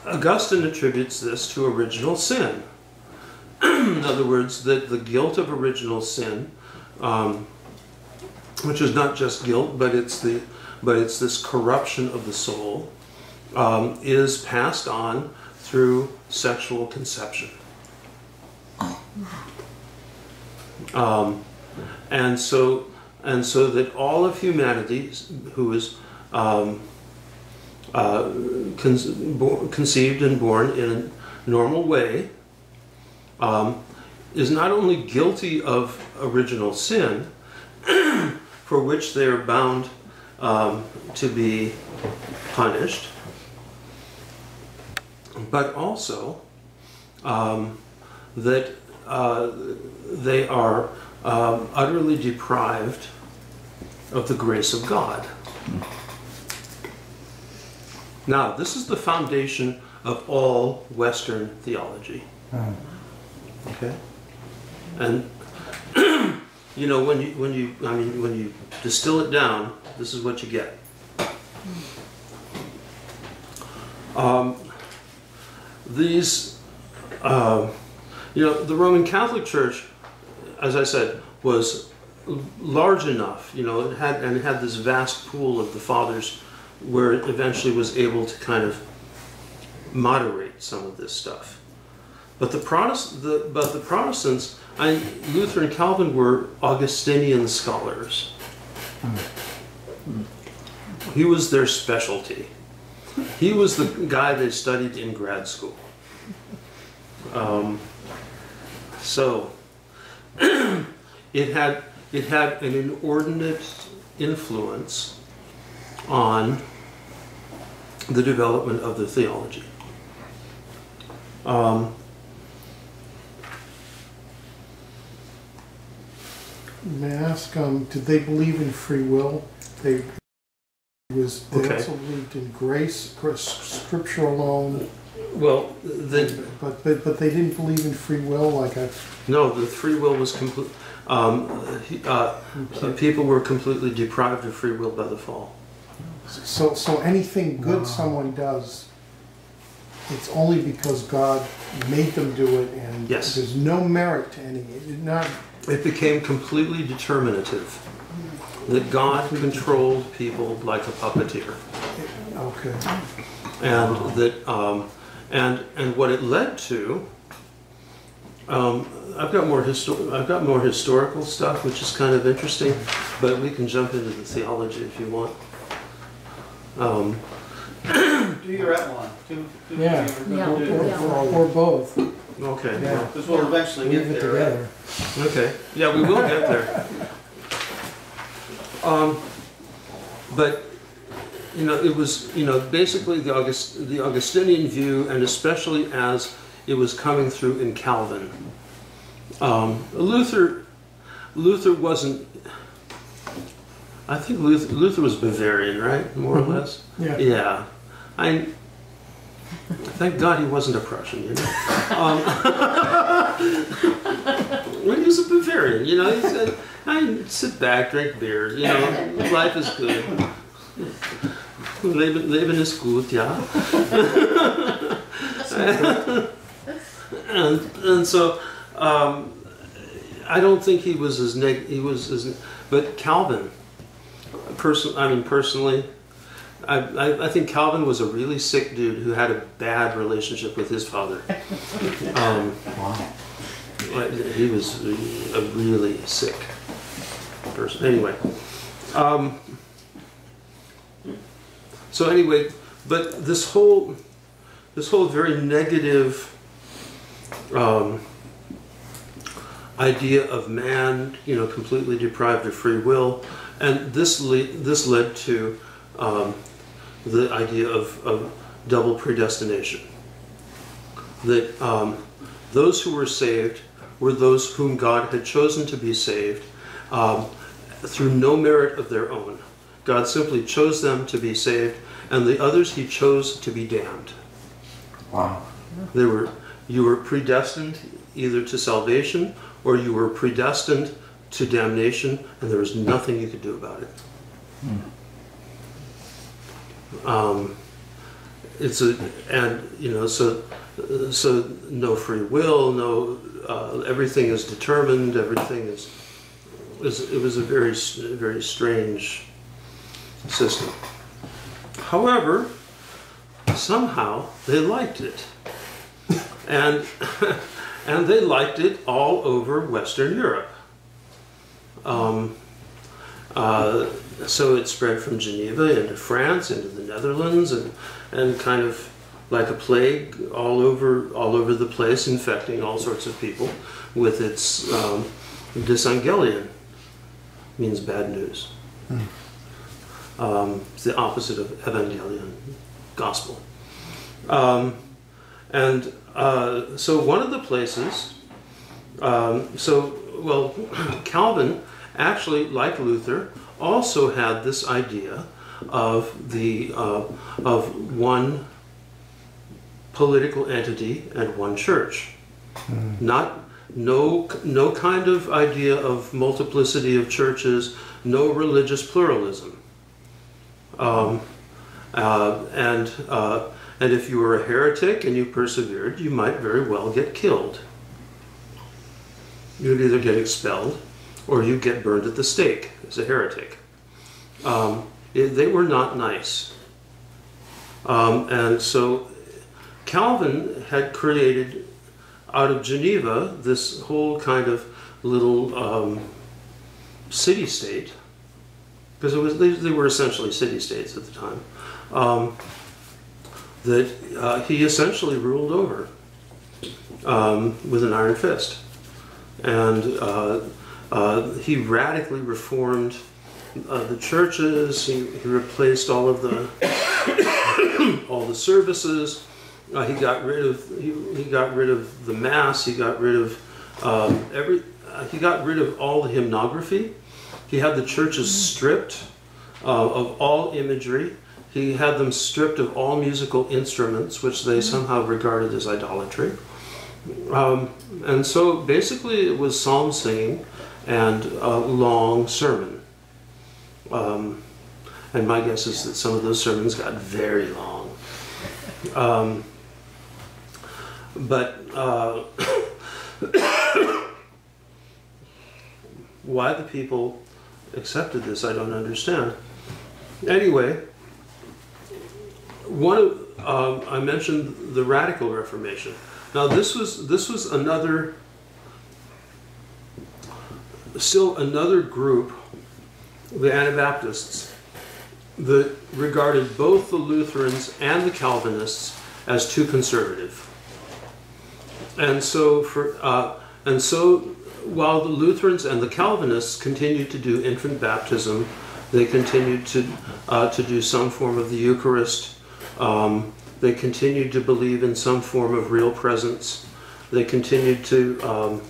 Augustine attributes this to original sin. In other words, that the guilt of original sin, which is not just guilt, but it's this corruption of the soul, is passed on through sexual conception. And so that all of humanity who is conceived and born in a normal way is not only guilty of original sin, for which they are bound to be punished, but also that they are utterly deprived of the grace of God. Now, this is the foundation of all Western theology. Okay, and you know, when you distill it down, this is what you get. You know, the Roman Catholic Church, as I said, was large enough. You know, it had this vast pool of the fathers, where it eventually was able to kind of moderate some of this stuff. But the Protestants, Luther and Calvin were Augustinian scholars. He was their specialty. He was the guy they studied in grad school. So it had an inordinate influence on the development of the theology.
May I ask, did they believe in free will? They also believed in grace, scripture alone.
Well,
but they didn't believe in free will,
no, the free will was complete. People were completely deprived of free will by the fall.
So anything good someone does, it's only because God made them do it, and
yes,
there's no merit to any.
It became completely determinative. That God controlled people like a puppeteer.
Okay.
And that and what it led to. I've got more historical stuff, which is kind of interesting, but we can jump into the theology if you want.
Do your outline.
Or both.
Okay.
Yeah.
Because we'll eventually get there.
Together.
Okay. Yeah, we will get there. But you know, it was basically the Augustinian view, and especially as it was coming through in Calvin. Luther wasn't. I think Luther was Bavarian, right? More or less.
Yeah.
Yeah. Thank God he wasn't a Prussian, you know. When he was a Bavarian, you know, he said, I sit back, drink beer, you know, life is good. Leben ist gut, ja. And so, I don't think he was as but Calvin, personally, I think Calvin was a really sick dude who had a bad relationship with his father.
Wow.
He was a really sick person. Anyway, so anyway, but this whole very negative idea of man, completely deprived of free will, and this led to the idea of double predestination. That those who were saved were those whom God had chosen to be saved through no merit of their own. God simply chose them to be saved, and the others he chose to be damned.
Wow.
You were predestined either to salvation or you were predestined to damnation, and there was nothing you could do about it. So no free will, no everything is determined. Everything is. It was a very strange system. However, somehow they liked it, and And they liked it all over Western Europe. So it spread from Geneva into France, into the Netherlands, and kind of like a plague all over the place, infecting all sorts of people with its dysangelion, means bad news. It's the opposite of evangelion, gospel. So one of the places, Calvin, actually, like Luther, also had this idea of one political entity and one church. No kind of idea of multiplicity of churches, no religious pluralism. And if you were a heretic and you persevered, you might very well get killed. You'd either get expelled or you get burned at the stake as a heretic. They were not nice. And so Calvin had created out of Geneva this whole kind of little city-state, because they were essentially city-states at the time, that he essentially ruled over with an iron fist. And he radically reformed the churches. He replaced all of the all the services. He got rid of the mass. He got rid of he got rid of all the hymnography. He had the churches stripped of all imagery. He had them stripped of all musical instruments, which they somehow regarded as idolatry. And so basically it was psalm singing and a long sermon. And my guess is that some of those sermons got very long. Why the people accepted this, I don't understand. Anyway, I mentioned the Radical Reformation. Now this was still another group, the Anabaptists, that regarded both the Lutherans and the Calvinists as too conservative. And so while the Lutherans and the Calvinists continued to do infant baptism, they continued to do some form of the Eucharist. They continued to believe in some form of real presence. They continued to,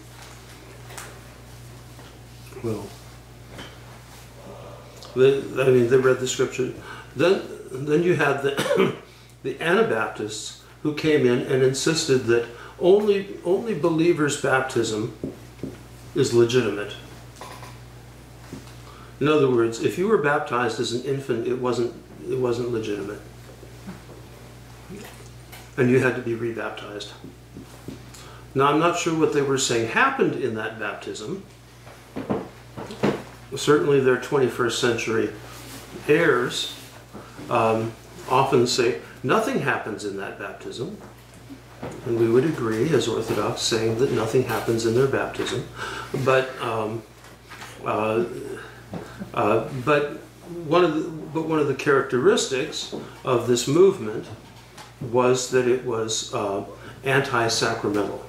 they read the scripture. Then you had the Anabaptists who came in and insisted that only believers' baptism is legitimate. In other words, if you were baptized as an infant, it wasn't legitimate. And you had to be rebaptized. Now, I'm not sure what they were saying happened in that baptism. Certainly their 21st century heirs often say nothing happens in that baptism. And we would agree as Orthodox saying that nothing happens in their baptism. But one of the characteristics of this movement was that it was anti-sacramental.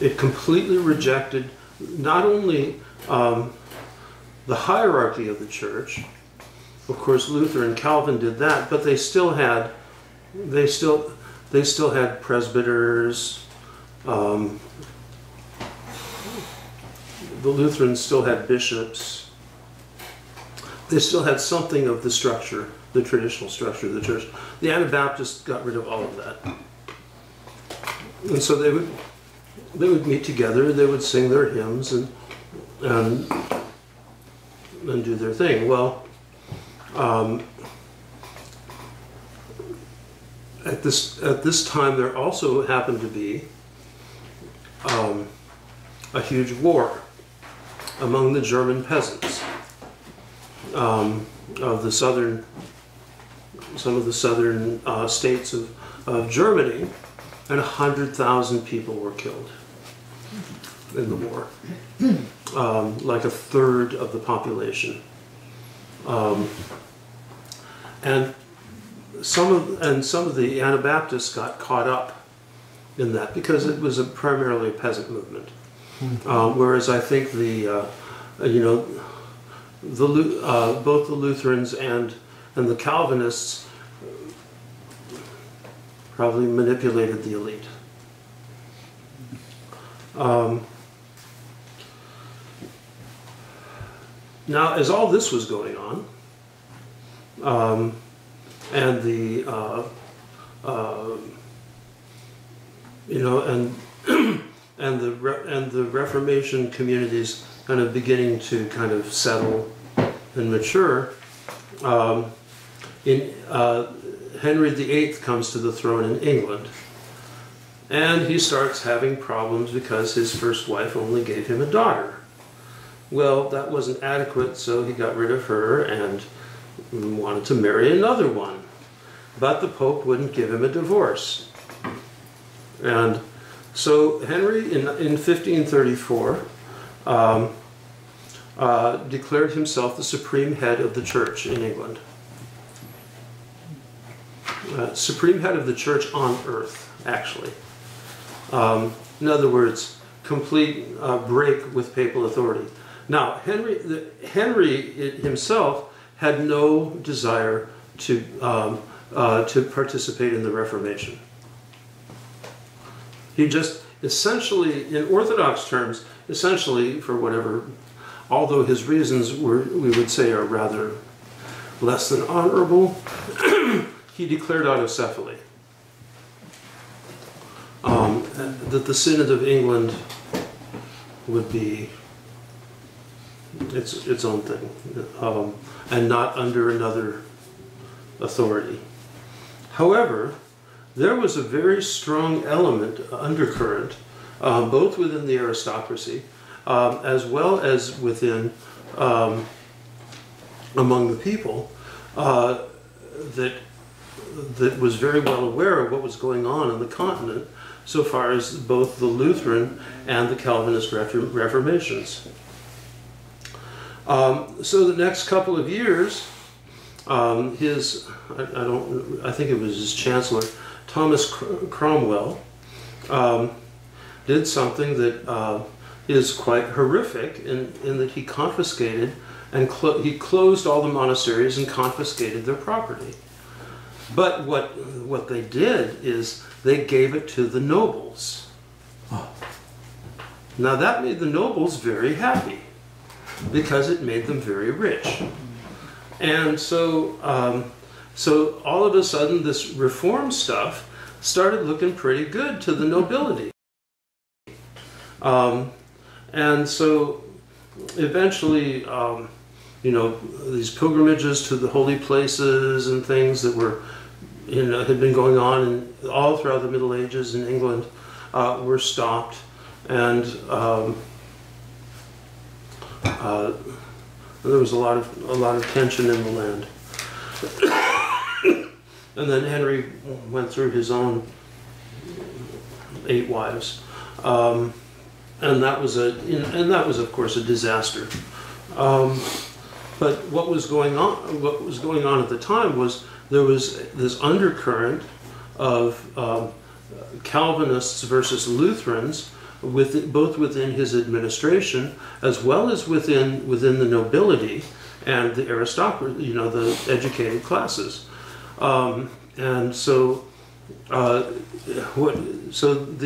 It completely rejected not only the hierarchy of the church. Of course, Luther and Calvin did that, but they still had presbyters. The Lutherans still had bishops. They still had something of the structure, the traditional structure of the church. The Anabaptists got rid of all of that. And so they would meet together, they would sing their hymns and do their thing. Well, at this time there also happened to be a huge war among the German peasants of some of the southern states of Germany, and 100,000 people were killed in the war, like a third of the population. And some of the Anabaptists got caught up in that because it was primarily a peasant movement. Whereas I think both the Lutherans and the Calvinists probably manipulated the elite. Now, as all this was going on, and the and the Reformation communities kind of beginning to kind of settle and mature, Henry VIII comes to the throne in England, and he starts having problems because his first wife only gave him a daughter. Well, that wasn't adequate, so he got rid of her and wanted to marry another one. But the Pope wouldn't give him a divorce. And so Henry, in 1534, declared himself the supreme head of the church in England. Supreme head of the church on earth, actually. In other words, complete break with papal authority. Now, Henry himself had no desire to participate in the Reformation. He just essentially, in Orthodox terms, essentially for whatever, although his reasons we would say are rather less than honorable, he declared autocephaly. That the Synod of England would be its own thing, and not under another authority. However, there was a very strong element, undercurrent, both within the aristocracy, as well as within, among the people, that was very well aware of what was going on the continent, so far as both the Lutheran and the Calvinist reformations. So the next couple of years, I think it was his chancellor, Thomas Cromwell, did something that is quite horrific in that he confiscated and he closed all the monasteries and confiscated their property. But what they did is they gave it to the nobles. Now that made the nobles very happy because it made them very rich. And so all of a sudden this reform stuff started looking pretty good to the nobility. And so eventually, these pilgrimages to the holy places and things that were, had been going on all throughout the Middle Ages in England were stopped, and there was a lot of tension in the land. And then Henry went through his own 8 wives, and that was of course a disaster. But what was going on at the time was there was this undercurrent of Calvinists versus Lutherans, both within his administration as well as within the nobility and the aristocracy, the educated classes. And so the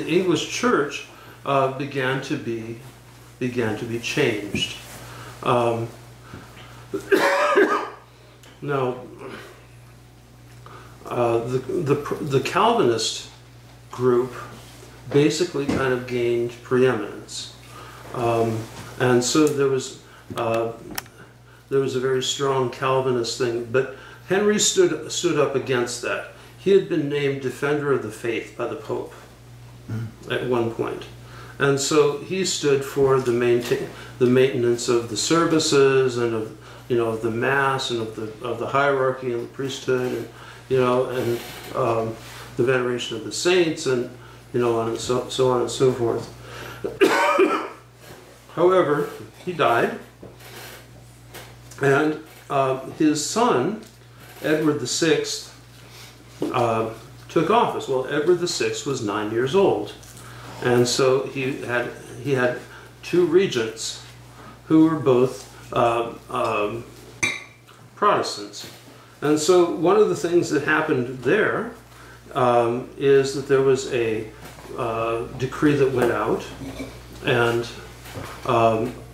English Church began to be changed. Now, the Calvinist group basically kind of gained preeminence, and so there was a very strong Calvinist thing. But Henry stood up against that. He had been named Defender of the Faith by the Pope at one point. And so he stood for the maintenance of the services and of the Mass and of the hierarchy and the priesthood, and the veneration of the saints, and and so on and so forth. However, he died, and his son, Edward VI, took office. Well, Edward VI was 9 years old, and so he had two regents who were both Protestants. And so one of the things that happened there is that there was a decree that went out, and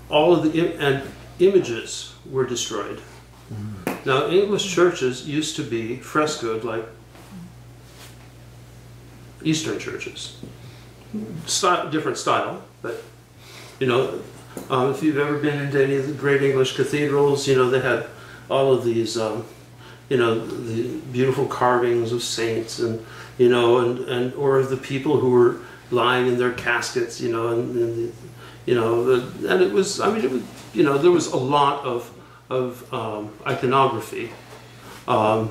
all of the images were destroyed. Now, English churches used to be frescoed like Eastern churches. Different style, but if you've ever been into any of the great English cathedrals, they had all of these, the beautiful carvings of saints, and or of the people who were lying in their caskets, and it was, there was a lot of iconography, and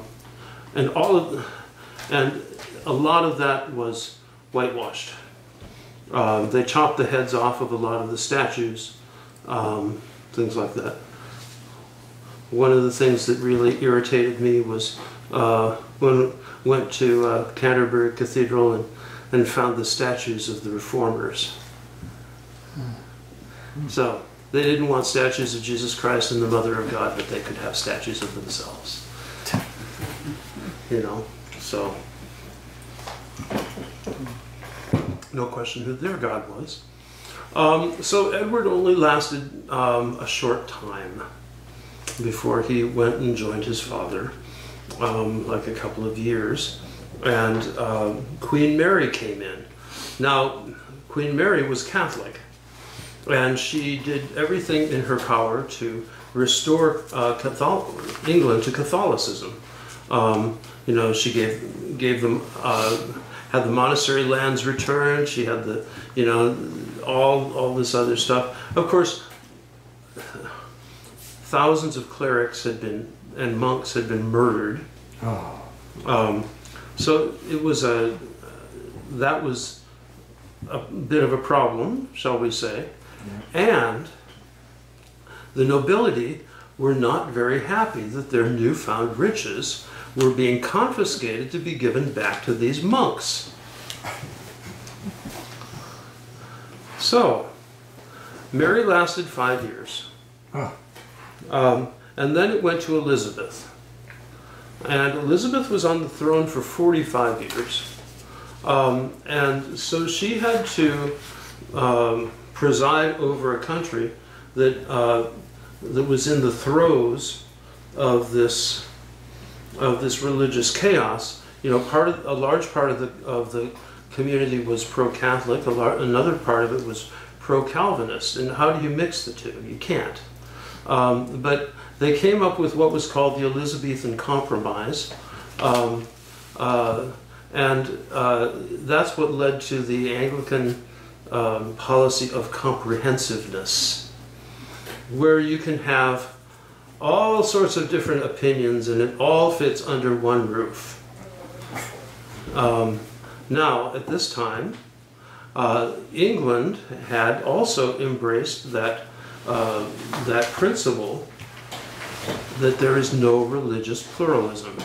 a lot of that was whitewashed. They chopped the heads off of a lot of the statues, things like that. One of the things that really irritated me was when I went to Canterbury Cathedral and found the statues of the Reformers. So they didn't want statues of Jesus Christ and the Mother of God, but they could have statues of themselves. So no question who their God was. So Edward only lasted a short time before he went and joined his father, like a couple of years, and Queen Mary came in. Now, Queen Mary was Catholic, and she did everything in her power to restore England to Catholicism. She gave them, had the monastery lands returned. She had the, all this other stuff. Of course, thousands of clerics and monks had been murdered. So it was that was a bit of a problem, shall we say. And the nobility were not very happy that their newfound riches were being confiscated to be given back to these monks. So, Mary lasted 5 years. And then it went to Elizabeth. And Elizabeth was on the throne for 45 years. And so she had to preside over a country that was in the throes of this religious chaos. A large part of the community was pro-Catholic. Another part of it was pro-Calvinist. And how do you mix the two? You can't. But they came up with what was called the Elizabethan Compromise, and that's what led to the Anglican policy of comprehensiveness, where you can have all sorts of different opinions and it all fits under one roof. Now, at this time, England had also embraced that principle that there is no religious pluralism.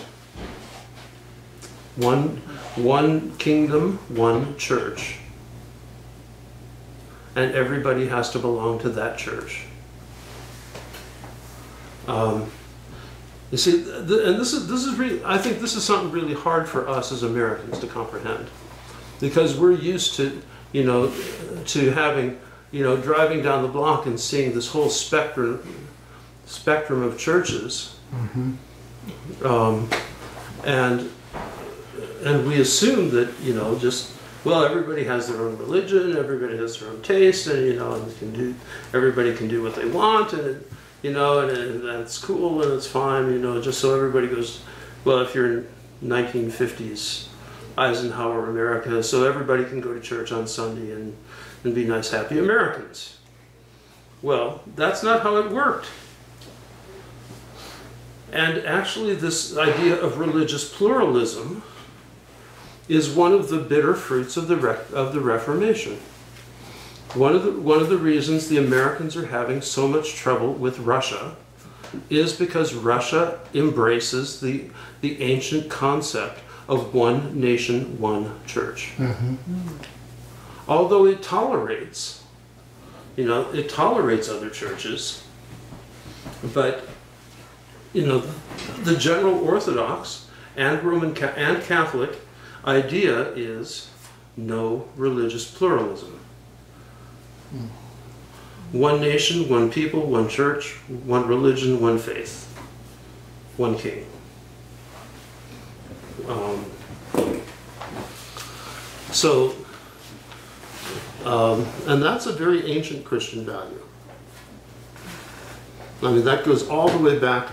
One kingdom, one church. And everybody has to belong to that church. You see, and this is really, I think this is something really hard for us as Americans to comprehend, because we're used to, to having, driving down the block and seeing this whole spectrum of churches, and we assume that everybody has their own religion, everybody has their own taste, and everybody can do what they want, and and that's cool and it's fine, just so everybody goes, well, if you're in 1950s Eisenhower America, so everybody can go to church on Sunday and be nice, happy Americans. Well, that's not how it worked. And actually, this idea of religious pluralism is one of the bitter fruits of the Reformation. One of the reasons the Americans are having so much trouble with Russia is because Russia embraces the ancient concept of one nation, one church. Although it tolerates, it tolerates other churches, but the general Orthodox and Roman and Catholic idea is no religious pluralism. One nation, one people, one church, one religion, one faith, one king. And that's a very ancient Christian value. I mean, that goes all the way back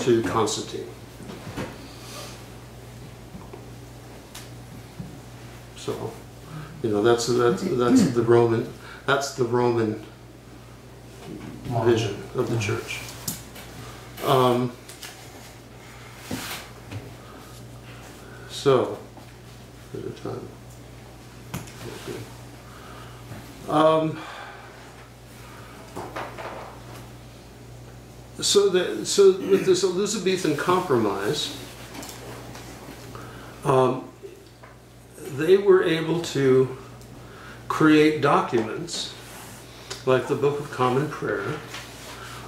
to Constantine. So, that's the Roman vision of the church. So, at a time. So with this Elizabethan compromise, they were able to create documents like the Book of Common Prayer,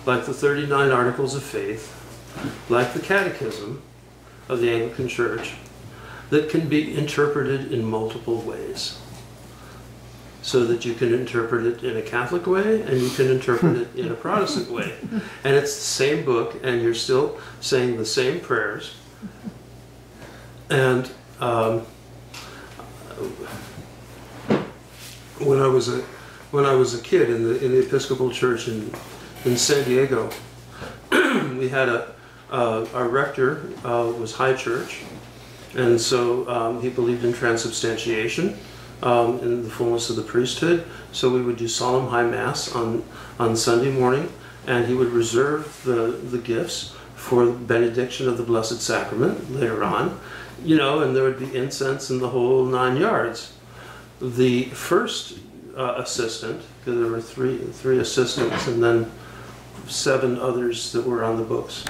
like the 39 Articles of Faith, like the Catechism of the Anglican Church, that can be interpreted in multiple ways. So that you can interpret it in a Catholic way and you can interpret it in a Protestant way. And it's the same book and you're still saying the same prayers. And when I was a kid in the Episcopal Church in San Diego, we had our rector was High Church, and so he believed in transubstantiation. In the fullness of the priesthood. So we would do solemn high mass on Sunday morning, and he would reserve the gifts for the benediction of the Blessed Sacrament later on, and there would be incense and the whole 9 yards. The first assistant, because there were three assistants and then 7 others that were on the books,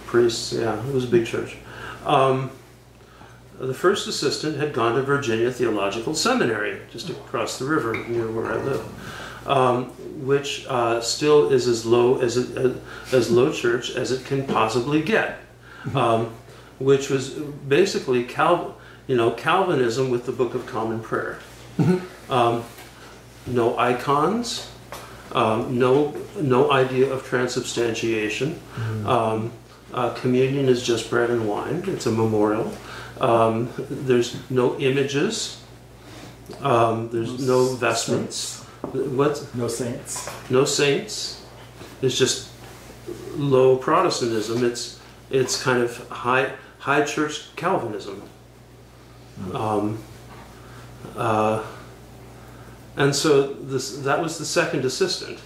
priests, yeah, it was a big church. The first assistant had gone to Virginia Theological Seminary, just across the river near where I live, which still is as low church as it can possibly get, which was basically Calvinism with the Book of Common Prayer. No icons, no idea of transubstantiation. Communion is just bread and wine. It's a memorial. There's no images. There's no vestments. What?
No saints.
No saints. It's just low Protestantism. It's kind of high church Calvinism. And so that was the second assistant,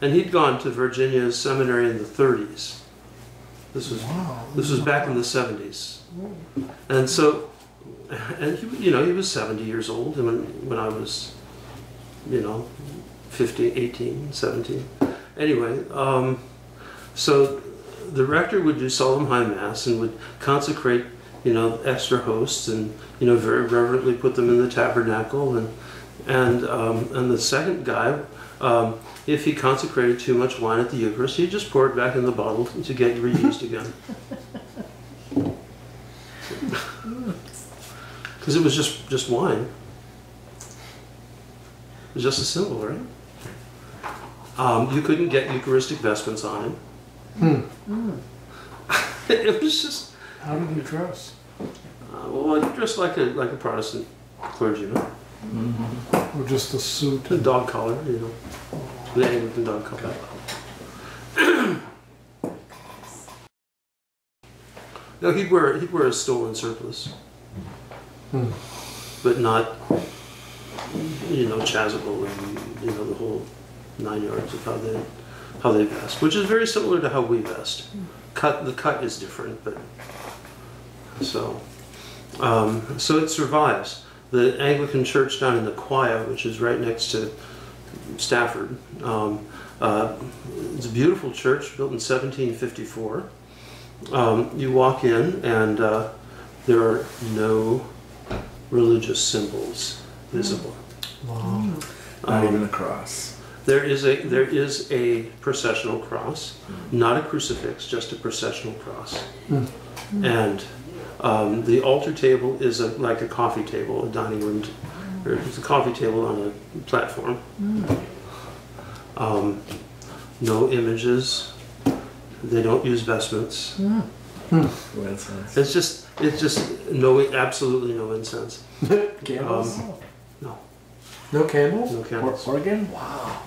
and he'd gone to Virginia Seminary in the 30s. This was back in the 70s. And so, and he was 70 years old when I was, 15, 18, 17. Anyway, so the rector would do solemn high mass and would consecrate, extra hosts and, very reverently put them in the tabernacle. And the second guy, if he consecrated too much wine at the Eucharist, he'd just pour it back in the bottle to get reused again. Because it was just wine. It was just a symbol, right? You couldn't get Eucharistic vestments on him. It was just...
How did he dress?
Well, he dressed like a Protestant clergyman.
Or just a suit?
A dog collar, the Anglican dog collar. No, he'd wear a stolen surplice, but not, chasuble and the whole 9 yards of how they vest, which is very similar to how we vest. The cut is different, but so So it survives. The Anglican Church down in the Quia, which is right next to Stafford, it's a beautiful church built in 1754. You walk in and there are no religious symbols visible.
Wow.
Not even a cross.
There is a processional cross, not a crucifix, just a processional cross. And the altar table is like a coffee table, a dining room, or it's a coffee table on a platform. No images. They don't use vestments. It's just absolutely no incense.
Candles?
No.
No candles?
No candles.
Organ? Wow.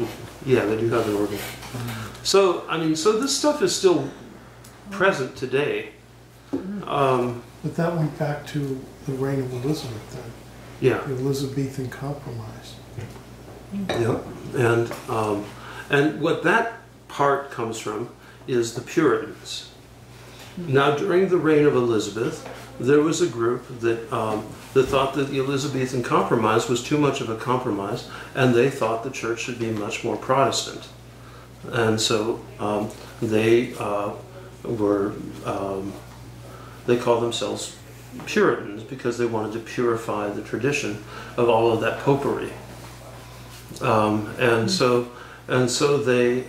Yeah, they do have an organ. So this stuff is still present today.
But that went back to the reign of Elizabeth then.
Yeah.
The Elizabethan compromise.
Yeah. And what that part comes from is the Puritans. Now, during the reign of Elizabeth, there was a group that thought that the Elizabethan compromise was too much of a compromise, and they thought the church should be much more Protestant. And so they called themselves Puritans because they wanted to purify the tradition of all of that popery. And so they,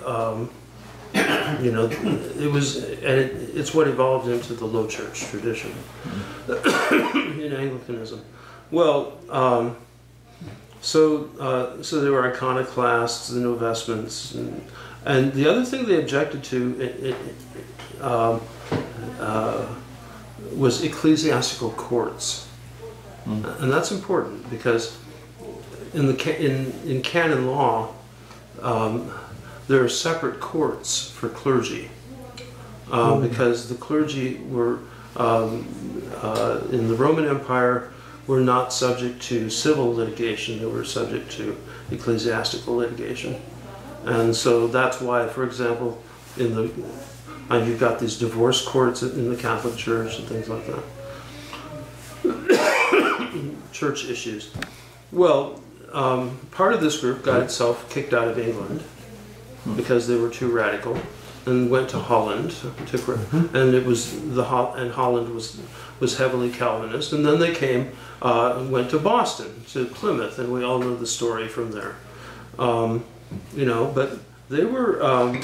it's what evolved into the Low Church tradition in Anglicanism. Well, so there were iconoclasts, the no vestments, and the other thing they objected to was ecclesiastical courts, and that's important because in canon law there are separate courts for clergy because the clergy were in the Roman Empire were not subject to civil litigation; they were subject to ecclesiastical litigation, and so that's why, for example, you've got these divorce courts in the Catholic Church and things like that. Church issues. Well, part of this group got itself kicked out of England because they were too radical, and went to Holland. And it was and Holland was heavily Calvinist. And then they went to Boston, to Plymouth, and we all know the story from there. But they were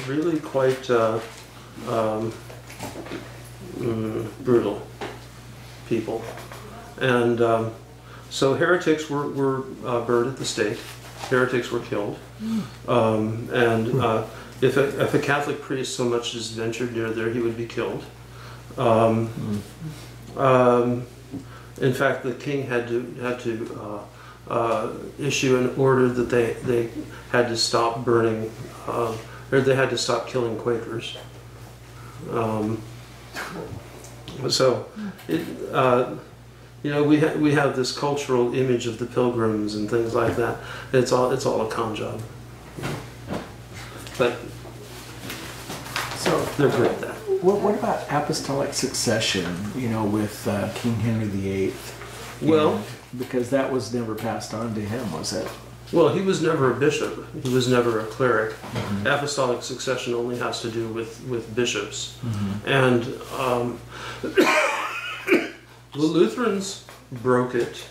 really quite brutal people, and so heretics were burned at the stake. Heretics were killed, and if a Catholic priest so much as ventured near there, he would be killed. In fact, the king had to issue an order that they had to stop burning, or they had to stop killing Quakers. We have this cultural image of the Pilgrims and things like that. It's all a con job. But they're good at that.
What about apostolic succession? With King Henry VIII.
Well,
because that was never passed on to him, was it?
Well, he was never a bishop. He was never a cleric. Apostolic succession only has to do with bishops. And the Lutherans broke it,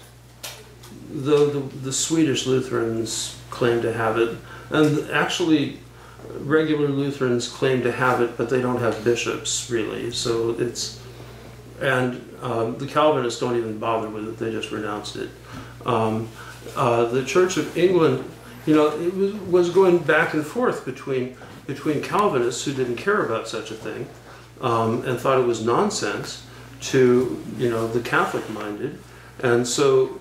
though the Swedish Lutherans claim to have it. And actually, regular Lutherans claim to have it, but they don't have bishops, really. So the Calvinists don't even bother with it. They just renounced it. The Church of England, it was going back and forth between Calvinists who didn't care about such a thing and thought it was nonsense to the Catholic-minded, and so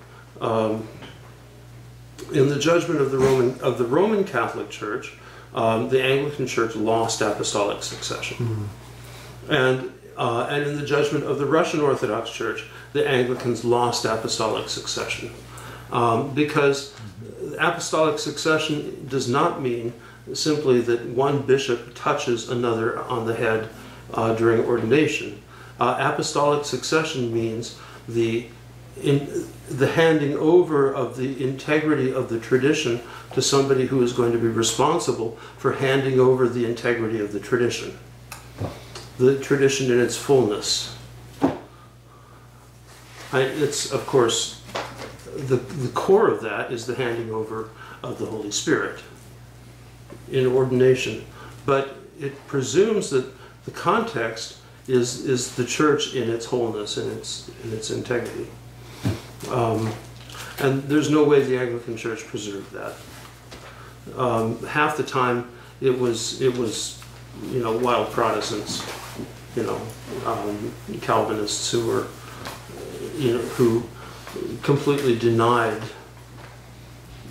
in the judgment of the Roman Catholic Church, the Anglican Church lost apostolic succession, and in the judgment of the Russian Orthodox Church, the Anglicans lost apostolic succession. Because apostolic succession does not mean simply that one bishop touches another on the head during ordination. Apostolic succession means the in the handing over of the integrity of the tradition to somebody who is going to be responsible for handing over the integrity of the tradition in its fullness. It's, of course, the core of that is the handing over of the Holy Spirit in ordination. But it presumes that the context is the church in its wholeness and its integrity. And there's no way the Anglican Church preserved that. Half the time it was wild Protestants, Calvinists who were who completely denied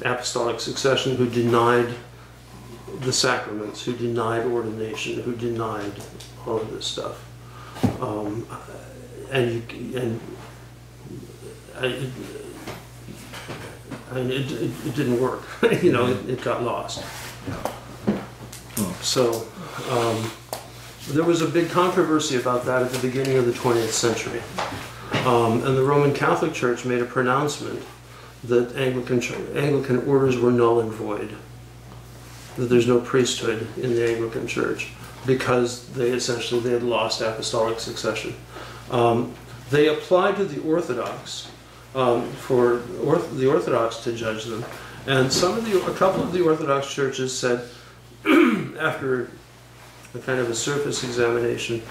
apostolic succession, who denied the sacraments, who denied ordination, who denied all of this stuff. It didn't work. It got lost. So there was a big controversy about that at the beginning of the 20th century. And the Roman Catholic Church made a pronouncement that Anglican orders were null and void, that there's no priesthood in the Anglican Church because they had lost apostolic succession. They applied to the Orthodox for the Orthodox to judge them, and a couple of the Orthodox churches said, after a kind of a surface examination,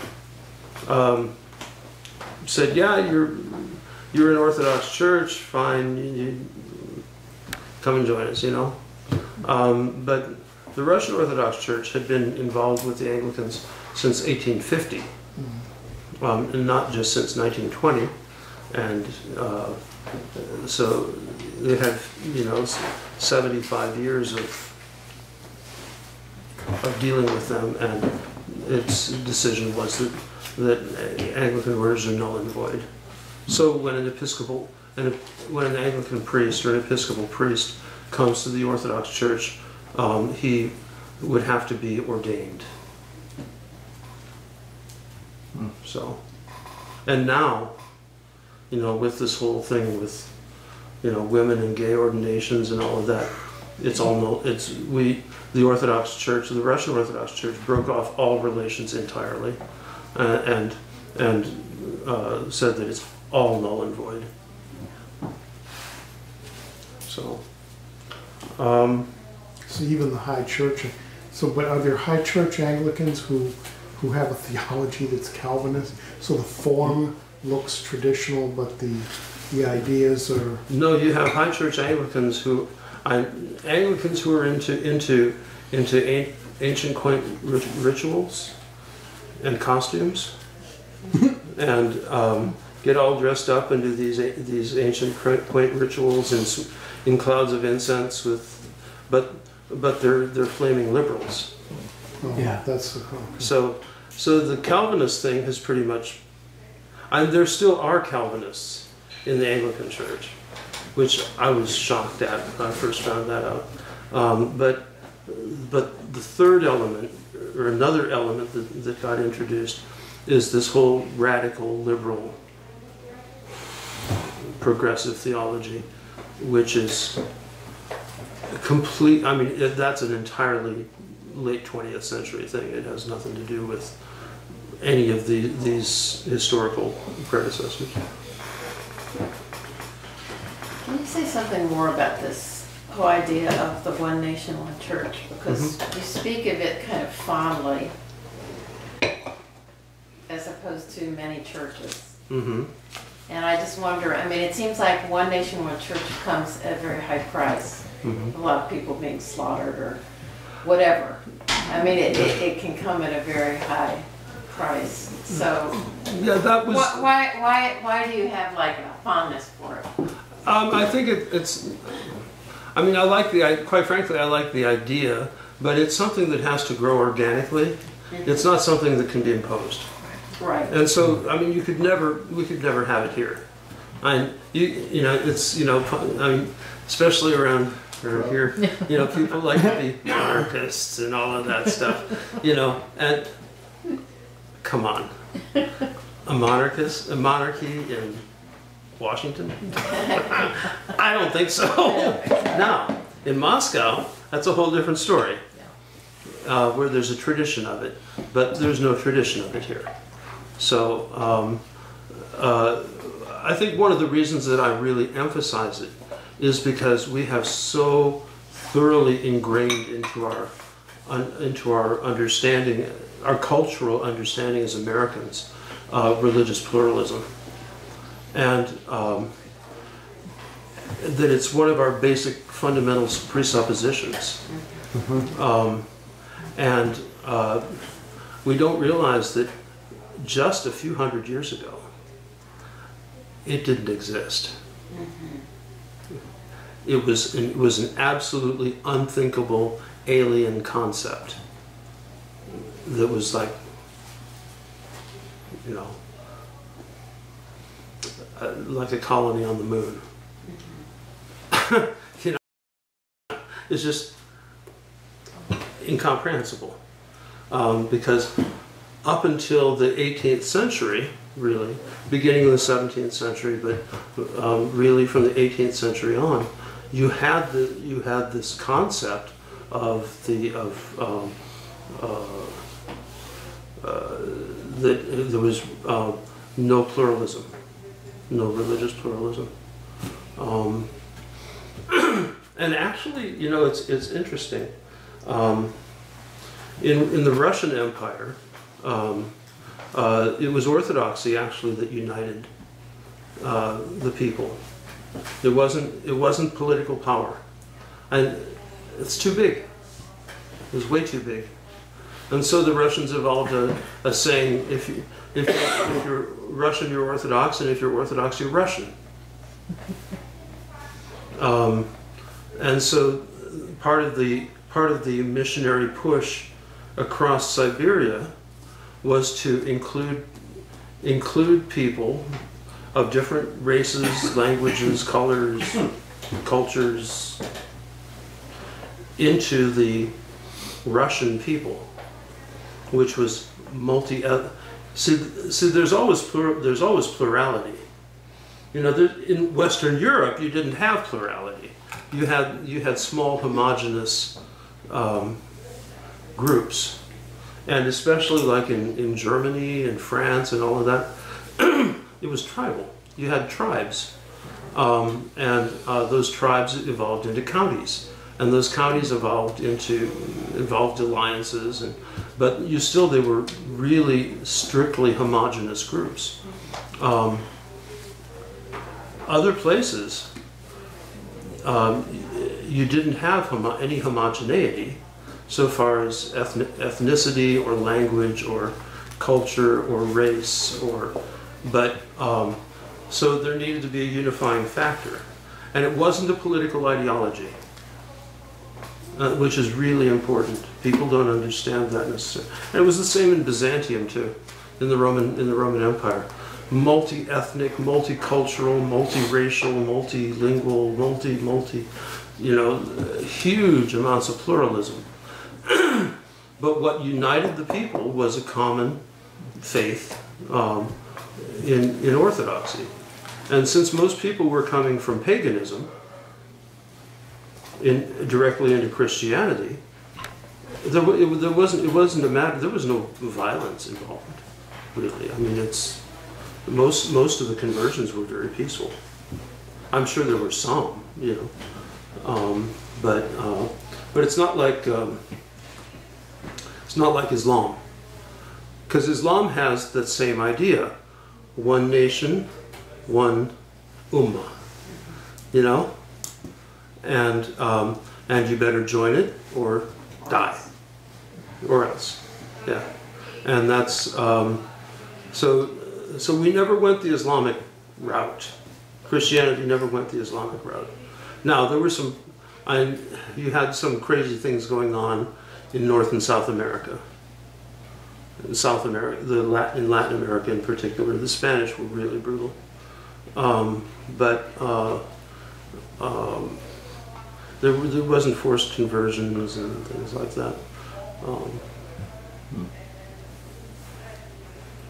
said, "Yeah, you're an Orthodox church, fine, you come and join us," But the Russian Orthodox Church had been involved with the Anglicans since 1850, and not just since 1920, and so they had 75 years of dealing with them, and its decision was that Anglican orders are null and void. So when an Anglican priest or an Episcopal priest comes to the Orthodox Church, he would have to be ordained. So, and now, with this whole thing with, women and gay ordinations and all of that, it's all no. The Orthodox Church, the Russian Orthodox Church, broke off all relations entirely, and said that it's all null and void. So.
So even the high church. But are there high church Anglicans who have a theology that's Calvinist? So the form looks traditional, but the ideas are. No,
you have high church Anglicans who are into ancient quaint rituals and costumes, and get all dressed up and do these ancient quaint rituals in clouds of incense but they're flaming liberals.
Oh, yeah, that's the
So the Calvinist thing has pretty much. There still are Calvinists in the Anglican Church, which I was shocked at when I first found that out. But the third element, or another element that got introduced, is this whole radical liberal progressive theology, which is complete. That's an entirely late 20th century thing. It has nothing to do with any of these historical predecessors.
Can you say something more about this whole idea of the one nation, one church? Because you speak of it kind of fondly, as opposed to many churches. And I just wonder, it seems like one nation, one church comes at a very high price. A lot of people being slaughtered or whatever. It can come at a very high price. So,
yeah, that was.
Why do you have like a fondness for it?
I think it's. Quite frankly, I like the idea, but it's something that has to grow organically. It's not something that can be imposed.
Right.
And so, we could never have it here. Especially around here, people like to be monarchists and all of that stuff, and come on, a monarchy in Washington? I don't think so. Now, in Moscow, that's a whole different story, where there's a tradition of it, but there's no tradition of it here. So I think one of the reasons that I really emphasize it is because we have so thoroughly ingrained into our understanding, our cultural understanding as Americans, religious pluralism, and that it's one of our basic fundamental presuppositions. And we don't realize that just a few hundred years ago, it didn't exist. It was an absolutely unthinkable alien concept that was like, you know, like a colony on the moon. You know, it's just incomprehensible, because up until the 18th century, really, beginning of the 17th century, but really from the 18th century on, you had this concept of that there was no pluralism, no religious pluralism, and actually, you know, it's interesting. In the Russian Empire, it was Orthodoxy actually that united the people. It wasn't political power, and it's too big. It was way too big, and so the Russians evolved a saying: if you're Russian, you're Orthodox, and if you're Orthodox, you're Russian. And so part of the missionary push across Siberia was to include people of different races, languages, colors, cultures into the Russian people, which was multi. See, there's always plurality. You know, in Western Europe, you didn't have plurality. You had small homogeneous groups, and especially like in Germany and France and all of that, it was tribal. You had tribes, and those tribes evolved into counties, and those counties evolved alliances, but they were really strictly homogeneous groups. Other places, you didn't have any homogeneity so far as ethnicity or language or culture or race, so there needed to be a unifying factor, and it wasn't a political ideology, which is really important. People don't understand that necessarily. And it was the same in Byzantium too, in the Roman Empire. Multi-ethnic, multicultural, multiracial, multilingual, you know, huge amounts of pluralism. But what united the people was a common faith in Orthodoxy. And since most people were coming from paganism directly into Christianity, there wasn't a matter. There was no violence involved, really. I mean, most of the conversions were very peaceful. I'm sure there were some, you know, but it's not like Islam, because Islam has that same idea: one nation, one ummah, you know, and you better join it or die, or else, yeah, and that's So we never went the Islamic route. Christianity never went the Islamic route. Now there were you had some crazy things going on in North and South America. In Latin America in particular, the Spanish were really brutal. There wasn't forced conversions and things like that.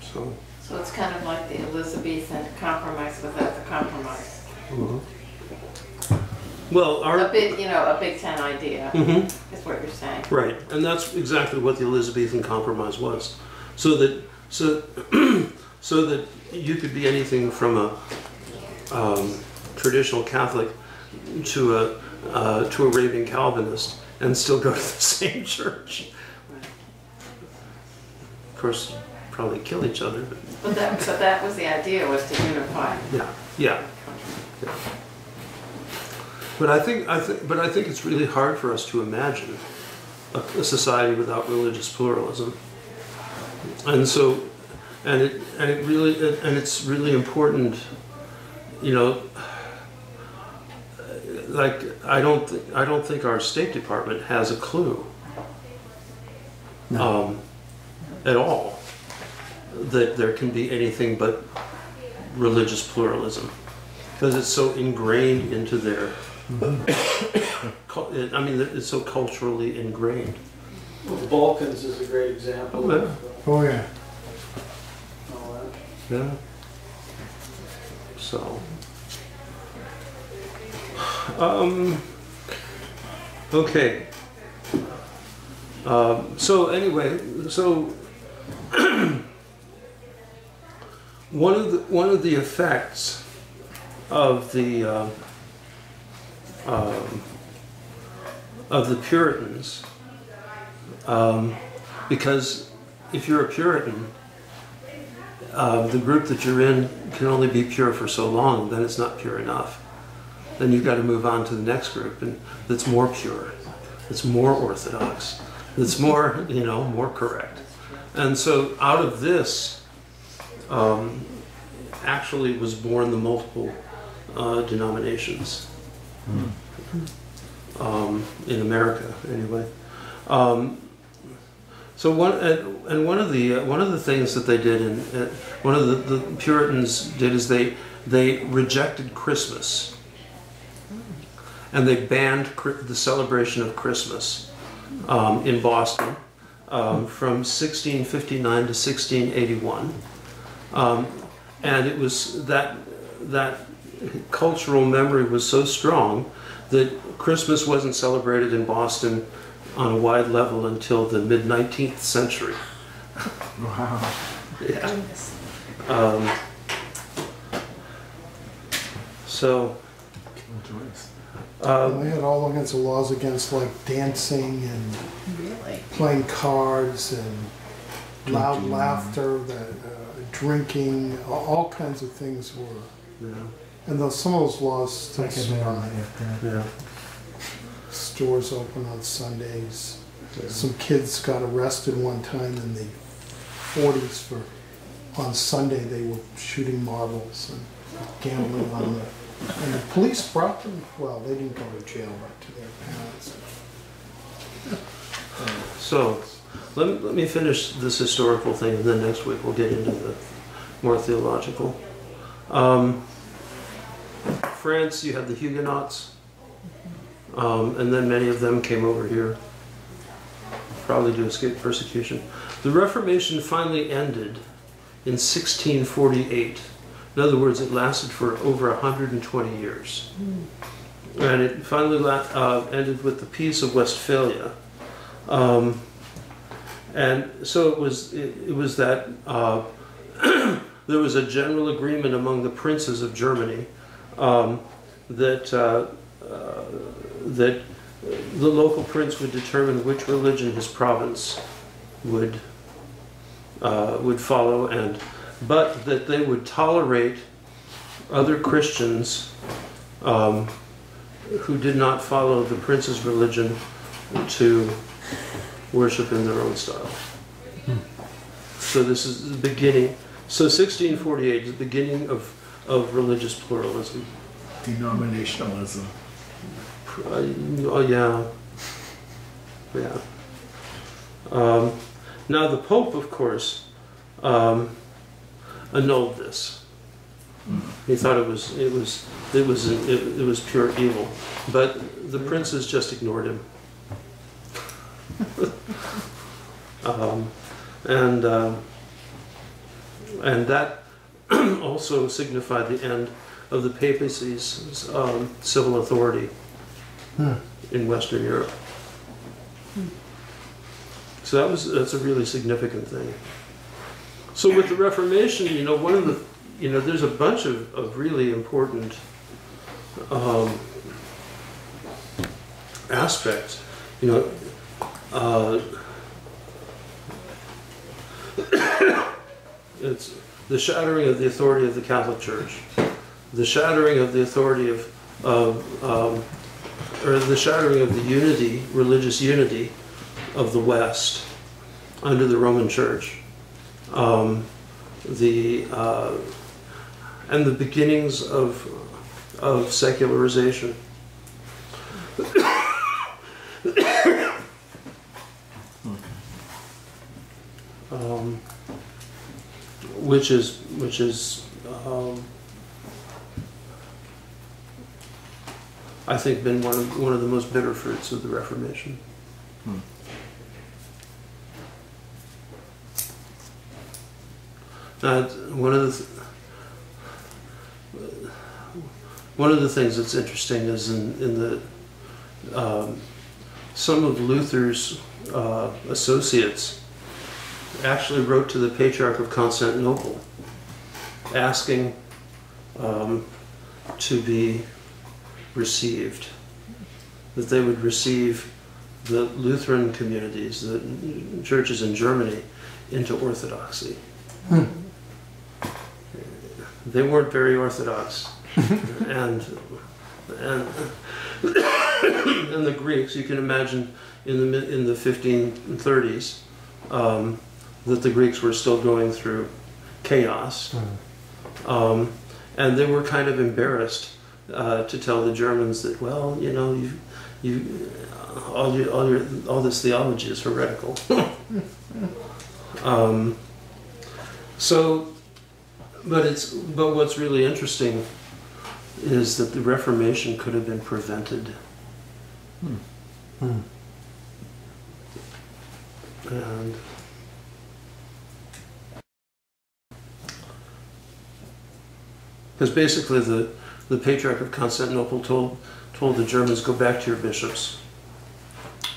So
So it's kind of like the Elizabethan compromise without the compromise.
Well,
A Big Ten idea is what you're saying.
right, and that's exactly what the Elizabethan compromise was. So that so that you could be anything from a traditional Catholic to a raving Calvinist and still go to the same church. Of course, probably kill each other.
But that was the idea, was to unify.
Yeah. But I think it's really hard for us to imagine a society without religious pluralism. And so, it's really important, you know. Like I don't think our State Department has a clue, at all, that there can be anything but religious pluralism, because it's so ingrained into their. I mean, it's so culturally ingrained.
Well, the Balkans is a great example.
Oh, yeah.
All that.
Yeah. So. Okay. So anyway, one of the effects of the Puritans, because if you're a Puritan, the group that you're in can only be pure for so long, then it's not pure enough. Then you've got to move on to the next group, and that's more pure, that's more orthodox, that's more, more correct. And so out of this, actually was born the multiple denominations in America, anyway. So one of the things that they did, one of the Puritans did, is they rejected Christmas. And they banned the celebration of Christmas in Boston from 1659 to 1681, and it was that cultural memory was so strong that Christmas wasn't celebrated in Boston on a wide level until the mid-19th century.
Wow.
Yeah. So.
They had all kinds of laws against like dancing and playing cards and loud laughter, drinking, all kinds of things were.
Yeah.
And some of those laws still survive.
Yeah.
Stores open on Sundays. Some kids got arrested one time in the 40s for, on Sunday they were shooting marbles and gambling on the. And the police brought them, well, they didn't go to jail, but to their parents.
So, let me finish this historical thing, and then next week we'll get into the more theological. France, you had the Huguenots, and then many of them came over here, probably to escape persecution. The Reformation finally ended in 1648. In other words, it lasted for over 120 years. And it finally ended with the Peace of Westphalia. And so it was that there was a general agreement among the princes of Germany that the local prince would determine which religion his province would follow, but that they would tolerate other Christians who did not follow the prince's religion to worship in their own style. So this is the beginning. So 1648 is the beginning of religious pluralism.
Denominationalism.
Oh yeah. Yeah. Now the Pope, of course, annulled this. He thought it was pure evil, but the princes just ignored him. And that also signified the end of the papacy's civil authority in Western Europe. So that's a really significant thing. So with the Reformation, one of the, there's a bunch of really important aspects. It's the shattering of the authority of the Catholic Church, the shattering of the authority or the shattering of the unity, religious unity of the West under the Roman Church, and the beginnings of secularization. Which is I think been one of the most bitter fruits of the Reformation. One of the things that's interesting is in the some of Luther's associates actually wrote to the Patriarch of Constantinople asking to be received, that they would receive the Lutheran communities, the churches in Germany, into Orthodoxy. They weren't very Orthodox. and the Greeks, you can imagine in the 1530s, that the Greeks were still going through chaos, and they were kind of embarrassed to tell the Germans that, well, all this theology is heretical. But what's really interesting is that the Reformation could have been prevented. And because basically the Patriarch of Constantinople told the Germans, go back to your bishops.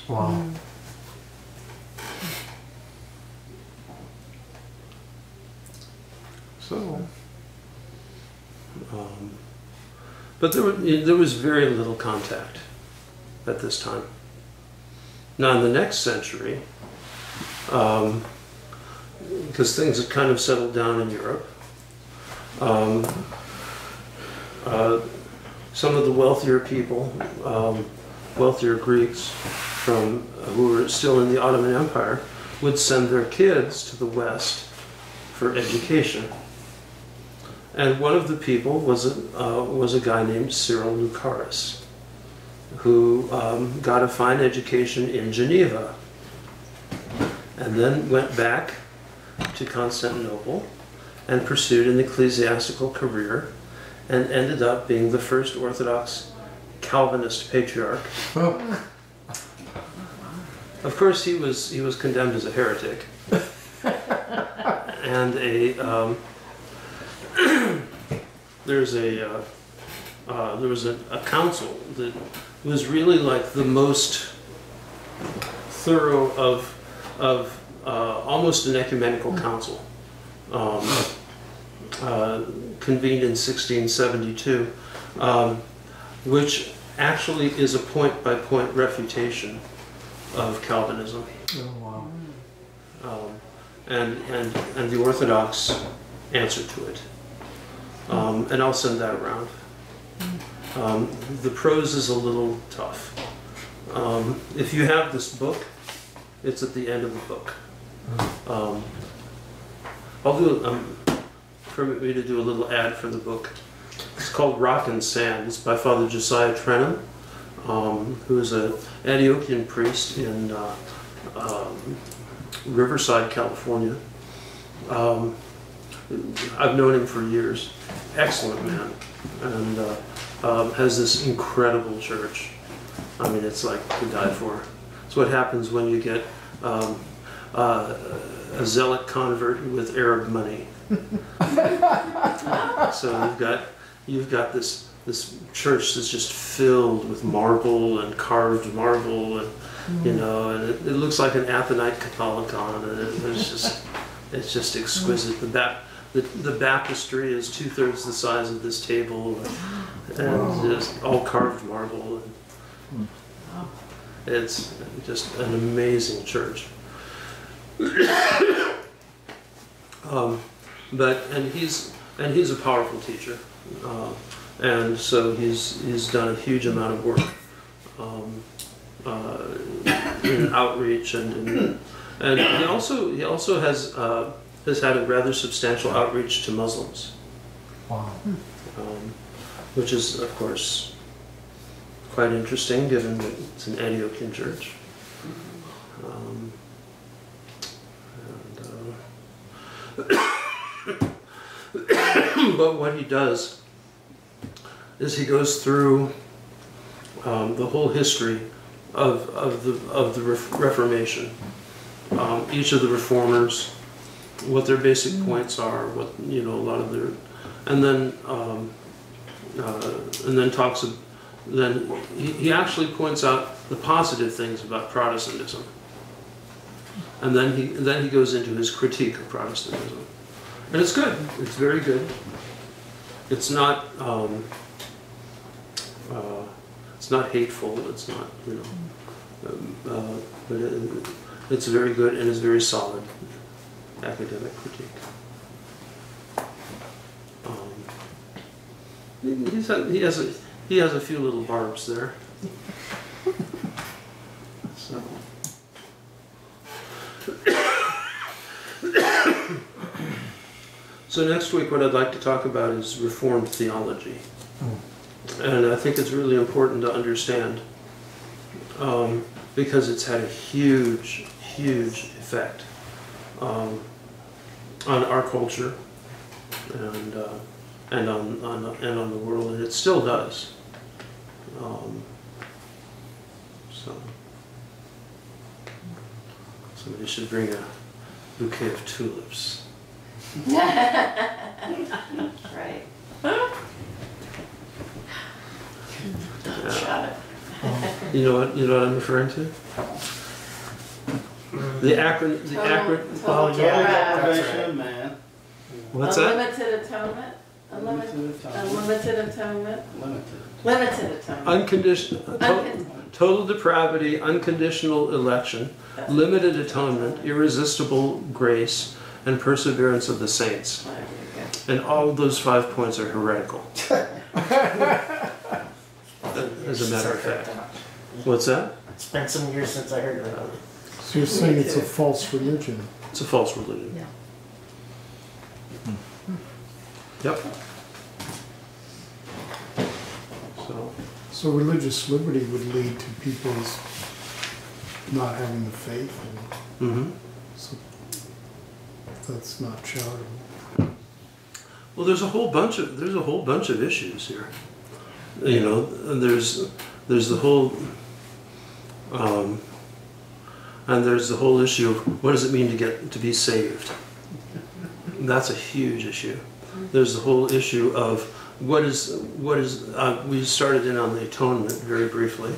Wow.
So, but there was very little contact at this time. Now in the next century, because things had kind of settled down in Europe, some of the wealthier people, wealthier Greeks who were still in the Ottoman Empire, would send their kids to the West for education. And one of the people was a guy named Cyril Lucaris, who got a fine education in Geneva, and then went back to Constantinople and pursued an ecclesiastical career, and ended up being the first Orthodox Calvinist patriarch.
Oh.
Of course, he was condemned as a heretic, and there was a council that was really like the most thorough of almost an ecumenical council, convened in 1672, which actually is a point-by-point refutation of Calvinism.
Oh, wow.
And the Orthodox answer to it. And I'll send that around. The prose is a little tough. If you have this book, it's at the end of the book. Permit me to do a little ad for the book. It's called Rock and Sand. It's by Father Josiah Trenham, who is an Antiochian priest in Riverside, California. I've known him for years. Excellent man, and has this incredible church. I mean, it's like to die for. It's what happens when you get a zealot convert with Arab money. So you've got this church that's just filled with marble and carved marble, and you know, and it looks like an Athonite Catholicon, and it's just exquisite. The baptistry is 2/3 the size of this table, and just all carved marble. And it's just an amazing church. He's a powerful teacher, and so he's done a huge amount of work in outreach, and he also has had a rather substantial outreach to Muslims.
Wow.
Which is, of course, quite interesting, given that it's an Antiochian church. But what he does is he goes through the whole history of the Reformation. Each of the reformers, what their basic points are, what, you know, a lot of their, and then talks of, then he actually points out the positive things about Protestantism, and then he goes into his critique of Protestantism, and it's good. It's very good. It's not hateful. It's not, you know, but it's very good, and it's very solid academic critique. He has a few little barbs there. So. So next week, what I'd like to talk about is Reformed theology, and I think it's really important to understand because it's had a huge effect on our culture and on the world, and it still does. So somebody should bring a bouquet of tulips.
Right. Shot it.
You know what I'm referring to? The acronym.
Total
Deprivation, man.
What's that?
Unlimited atonement. Unlimited atonement.
Limited.
Limited atonement.
Unconditional. Total depravity, unconditional election, limited atonement, irresistible grace, and perseverance of the saints. And all of those 5 points are heretical. As a matter of fact. What's that?
It's been some years since I heard about it.
So you're saying it's a false religion?
It's a false religion.
Yeah.
Yep.
So religious liberty would lead to people's not having the faith, and so that's not charitable.
Well, there's a whole bunch of issues here. You know, there's the whole and there's the whole issue of what does it mean to be saved. That's a huge issue. There's the whole issue of what is we started in on the atonement very briefly,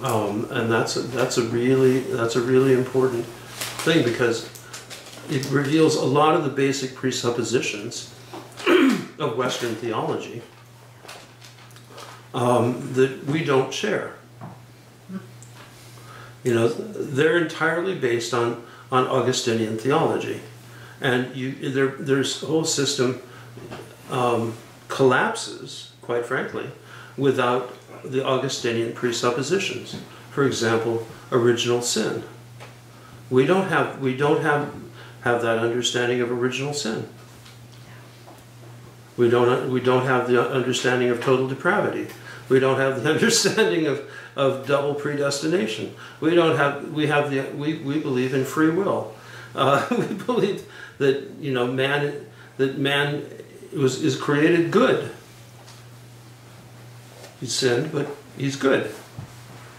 and that's a really important thing because it reveals a lot of the basic presuppositions of Western theology that we don't share. You know, they're entirely based on Augustinian theology, and there's a whole system collapses, quite frankly, without the Augustinian presuppositions. For example, original sin. We don't have that understanding of original sin. We don't have the understanding of total depravity. We don't have the understanding of double predestination. We believe in free will. We believe that, you know, man is created good. He's sinned, but he's good,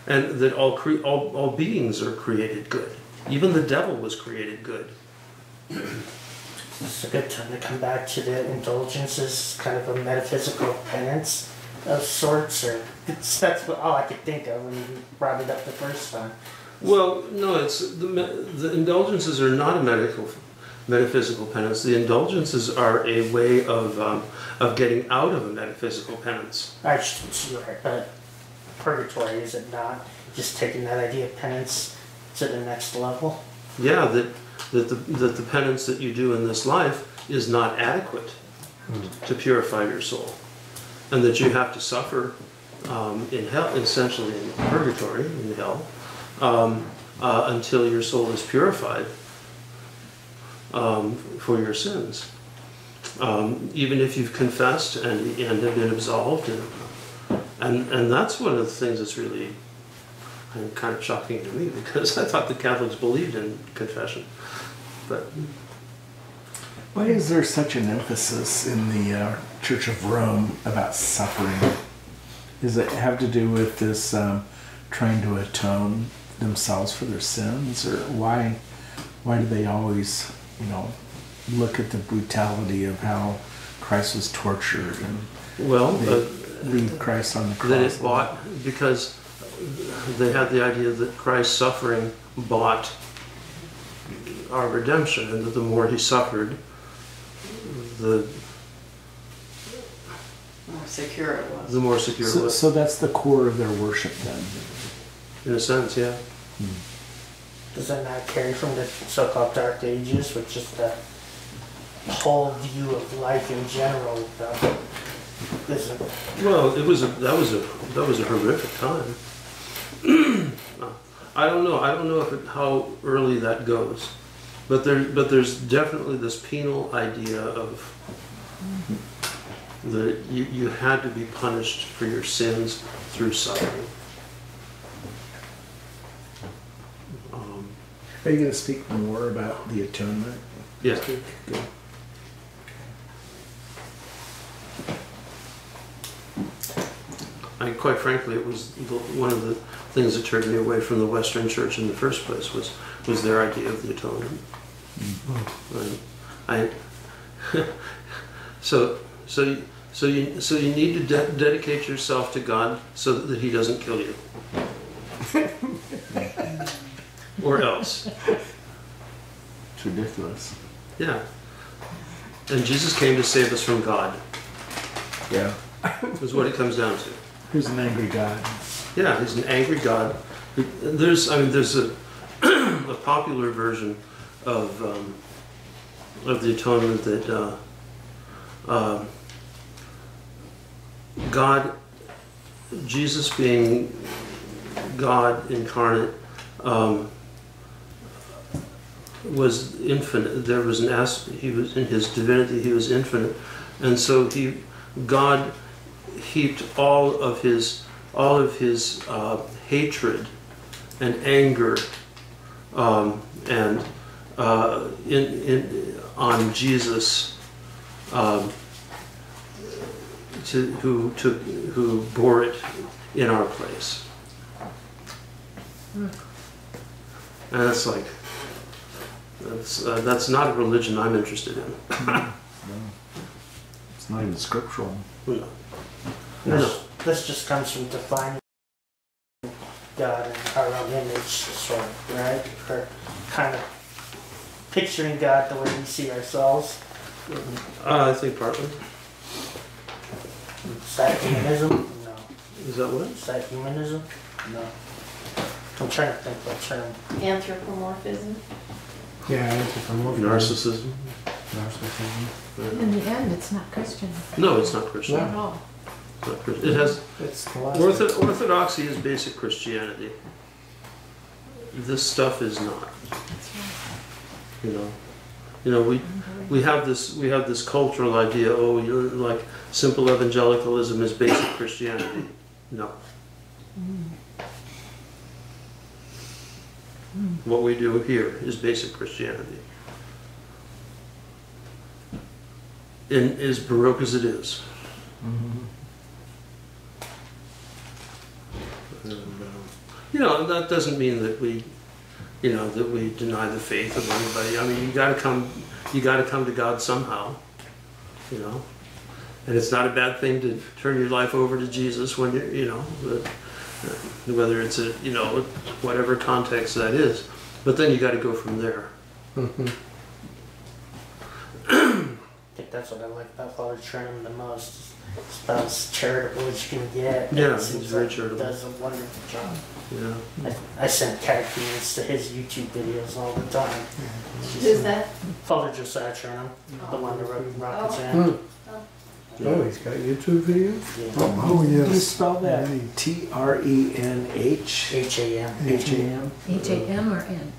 and that all beings are created good. Even the devil was created good.
It's a good time to come back to the indulgences, kind of a metaphysical penance of sorts, or that's all I could think of when you brought it up the first time.
Well, no, it's the indulgences are not a metaphysical penance. The indulgences are a way of getting out of a metaphysical penance.
You're right, but purgatory, is it not? Just taking that idea of penance to the next level?
Yeah, that the penance that you do in this life is not adequate to purify your soul, and that you have to suffer in hell, essentially in purgatory, in hell, until your soul is purified for your sins. Even if you've confessed and have been absolved, and that's one of the things that's really kind of shocking to me, because I thought the Catholics believed in confession. But
why is there such an emphasis in the Church of Rome about suffering? Does it have to do with this trying to atone themselves for their sins, or why do they always, look at the brutality of how Christ was tortured and leave Christ on the cross?
Because they had the idea that Christ's suffering bought our redemption, and that the more he suffered, the
more secure it was.
The more secure it was.
So that's the core of their worship then?
In a sense, yeah.
Does that not carry from the so-called Dark Ages, which is the whole view of life in general?
Well, that was a horrific time. I don't know how early that goes, but there's definitely this penal idea of that you had to be punished for your sins through suffering.
Are you going to speak more about the atonement?
Yeah.
Good.
Quite frankly, it was one of the things that turned me away from the Western Church in the first place was their idea of the atonement. So you need to dedicate yourself to God so that He doesn't kill you, or else.
It's ridiculous.
Yeah. And Jesus came to save us from God.
Yeah.
Is what it comes down to.
Who's an angry God?
Yeah, he's an angry God. There's a a popular version of the atonement that God, Jesus being God incarnate, was infinite. There was he was in his divinity. He was infinite, and so God heaped all of his hatred and anger and on Jesus, who bore it in our place. And that's like that's not a religion I'm interested in.
No. It's not even scriptural.
No.
This just comes from defining God in our own image, sort of, right? Or kind of picturing God the way we see ourselves.
I think partly.
Is that humanism? No.
Is that what?
Is that humanism? No. I'm trying to think what term.
Anthropomorphism.
Yeah, anthropomorphism.
Narcissism?
Narcissism.
In the end, it's not Christian
No, it's not Christian.
at all.
It's not Christian. It has
It's the
orthodoxy is basic Christianity. This stuff is not. We have this cultural idea. Oh, like simple evangelicalism is basic Christianity. No. What we do here is basic Christianity. And as baroque as it is. And, that doesn't mean that we you know, that we deny the faith of anybody. I mean, you got to come to God somehow, you know. And it's not a bad thing to turn your life over to Jesus when you're, you know, whether it's a, you know, whatever context that is. But then you got to go from there.
Mm-hmm.
I think that's what I like about Father Trenum the most. It's about as charitable as you can get.
Yeah,
It seems
he's very
like
charitable.
He does a wonderful job.
Yeah.
I send cartoons to his YouTube videos all the time.
Who's that?
Father Josiah Trenum, the one that wrote Rocket
Oh.
Sand.
Oh, he's got YouTube videos?
Yeah.
Oh,
Do you
yes.
spell that?
Many.
H-A-M.
Trenh? H-A-M?
H-A-M or N?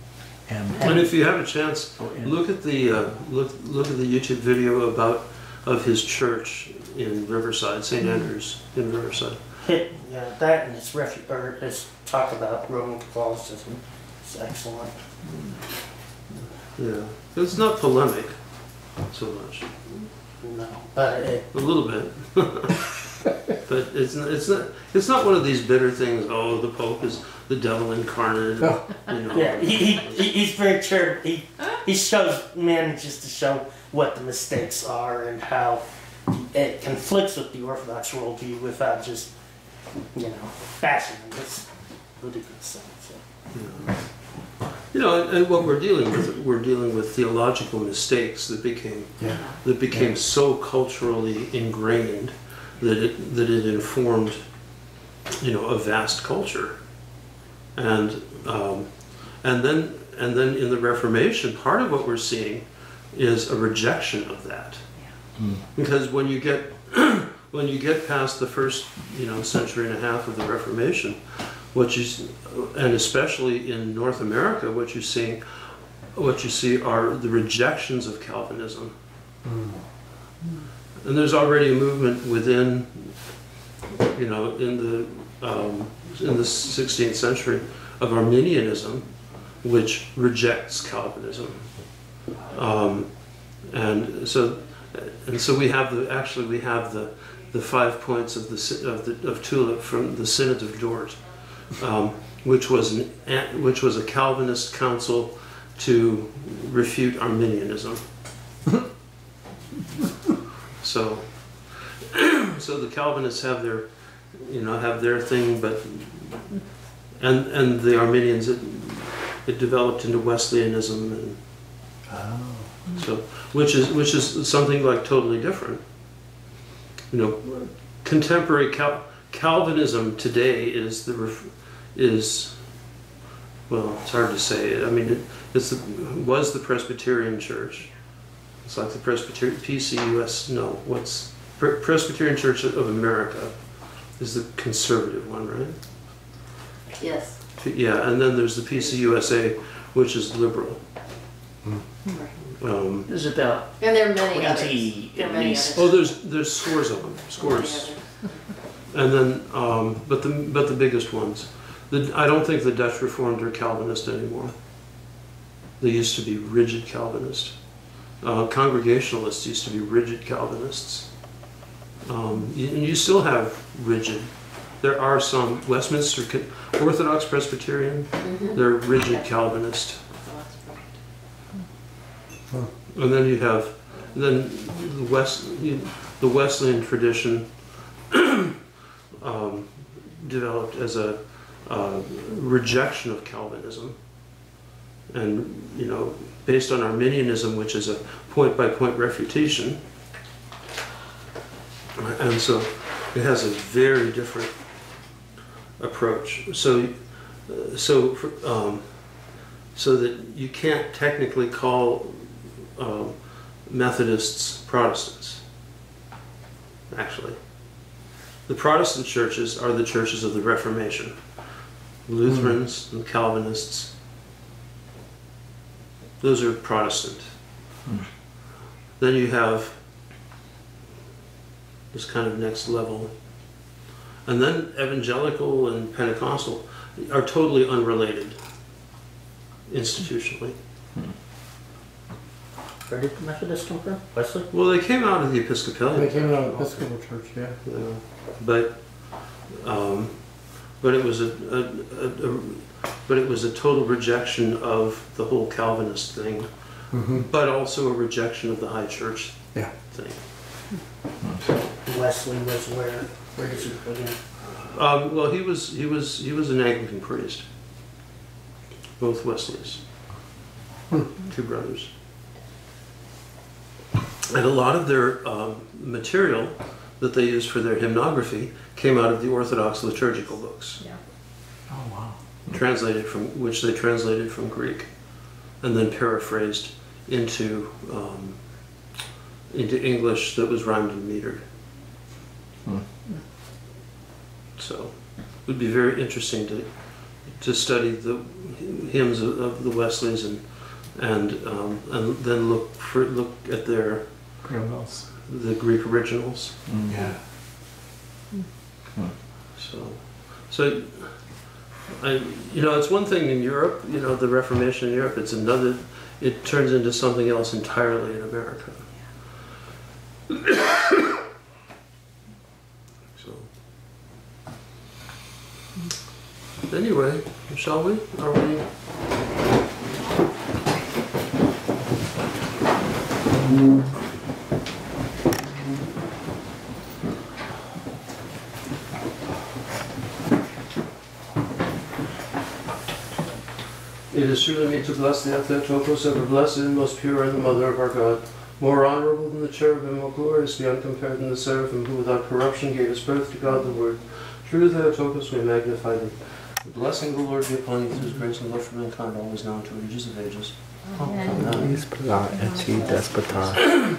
M.
And if you have a chance,
Oh, and-
look at the look at the YouTube video of his church in Riverside, St. Andrews in Riverside.
Yeah, that and his talk about Roman Catholicism is excellent.
Yeah, it's not polemic so much.
No, but
A little bit, but it's not one of these bitter things. Oh, the Pope is the devil incarnate. You know.
yeah, he's very charitable. He manages to show what the mistakes are and how it conflicts with the Orthodox worldview without just, you know, bashing them. It's ridiculous. So.
You know, and what we're dealing with theological mistakes that became so culturally ingrained that it informed, you know, a vast culture, and then in the Reformation, part of what we're seeing is a rejection of that, because when you get past the first, you know, century and a half of the Reformation, and especially in North America, what you see are the rejections of Calvinism. And there's already a movement within, you know, in the 16th century of Arminianism, which rejects Calvinism. And so we have the 5 points of Tulip from the Synod of Dort. Which was a Calvinist council to refute Arminianism. So the Calvinists have their thing, but and the Arminians it developed into Wesleyanism, and so which is something like totally different. You know, contemporary Calvinism today is well, it's hard to say. I mean, was the Presbyterian Church. It's like the Presbyterian PCUS. No, what's Presbyterian Church of America is the conservative one, right?
Yes.
Yeah, and then there's the PCUSA, which is liberal.
There's about
And there are many
20
others. There are
at
many
least.
Oh,
others.
there's scores of them, scores.
Many others.
And then, but the biggest ones. I don't think the Dutch Reformed are Calvinist anymore. They used to be rigid Calvinist. Congregationalists used to be rigid Calvinists. And you still have rigid. There are some Westminster Orthodox Presbyterian. They're rigid Calvinist.
Oh, that's perfect.
And then you have the Wesleyan tradition developed as a rejection of Calvinism, and you know, based on Arminianism, which is a point-by-point refutation, and so it has a very different approach. So that you can't technically call Methodists Protestants. Actually, the Protestant churches are the churches of the Reformation. Lutherans and Calvinists, those are Protestant. Then you have this kind of next level. And then evangelical and Pentecostal are totally unrelated institutionally.
Where did the Methodists come from? Wesley?
Well, they came out of the Episcopalian.
They came out of the Episcopal Church, yeah.
But it was a but it was a total rejection of the whole Calvinist thing, but also a rejection of the high church thing.
Wesley was where does he begin?
Well, he was an Anglican priest. Both Wesleys, two brothers, and a lot of their material that they used for their hymnography came out of the Orthodox liturgical books.
Yeah.
Oh wow.
Which they translated from Greek, and then paraphrased into English that was rhymed and metered. So it would be very interesting to study the hymns of the Wesleys and then look at the Greek originals.
Yeah.
So it's one thing in Europe, the Reformation in Europe. It's another. It turns into something else entirely in America. So anyway, shall we? Are we? It is truly meet to bless the Theotokos, ever blessed and most pure, and the Mother of our God, more honorable than the cherubim, more glorious beyond compared than the seraphim, who without corruption gave us birth to God the Word. True Theotokos, we magnify thee. The blessing of the Lord be upon you through his grace and love for mankind, always now and to ages of ages.
Amen.
Please, et despota.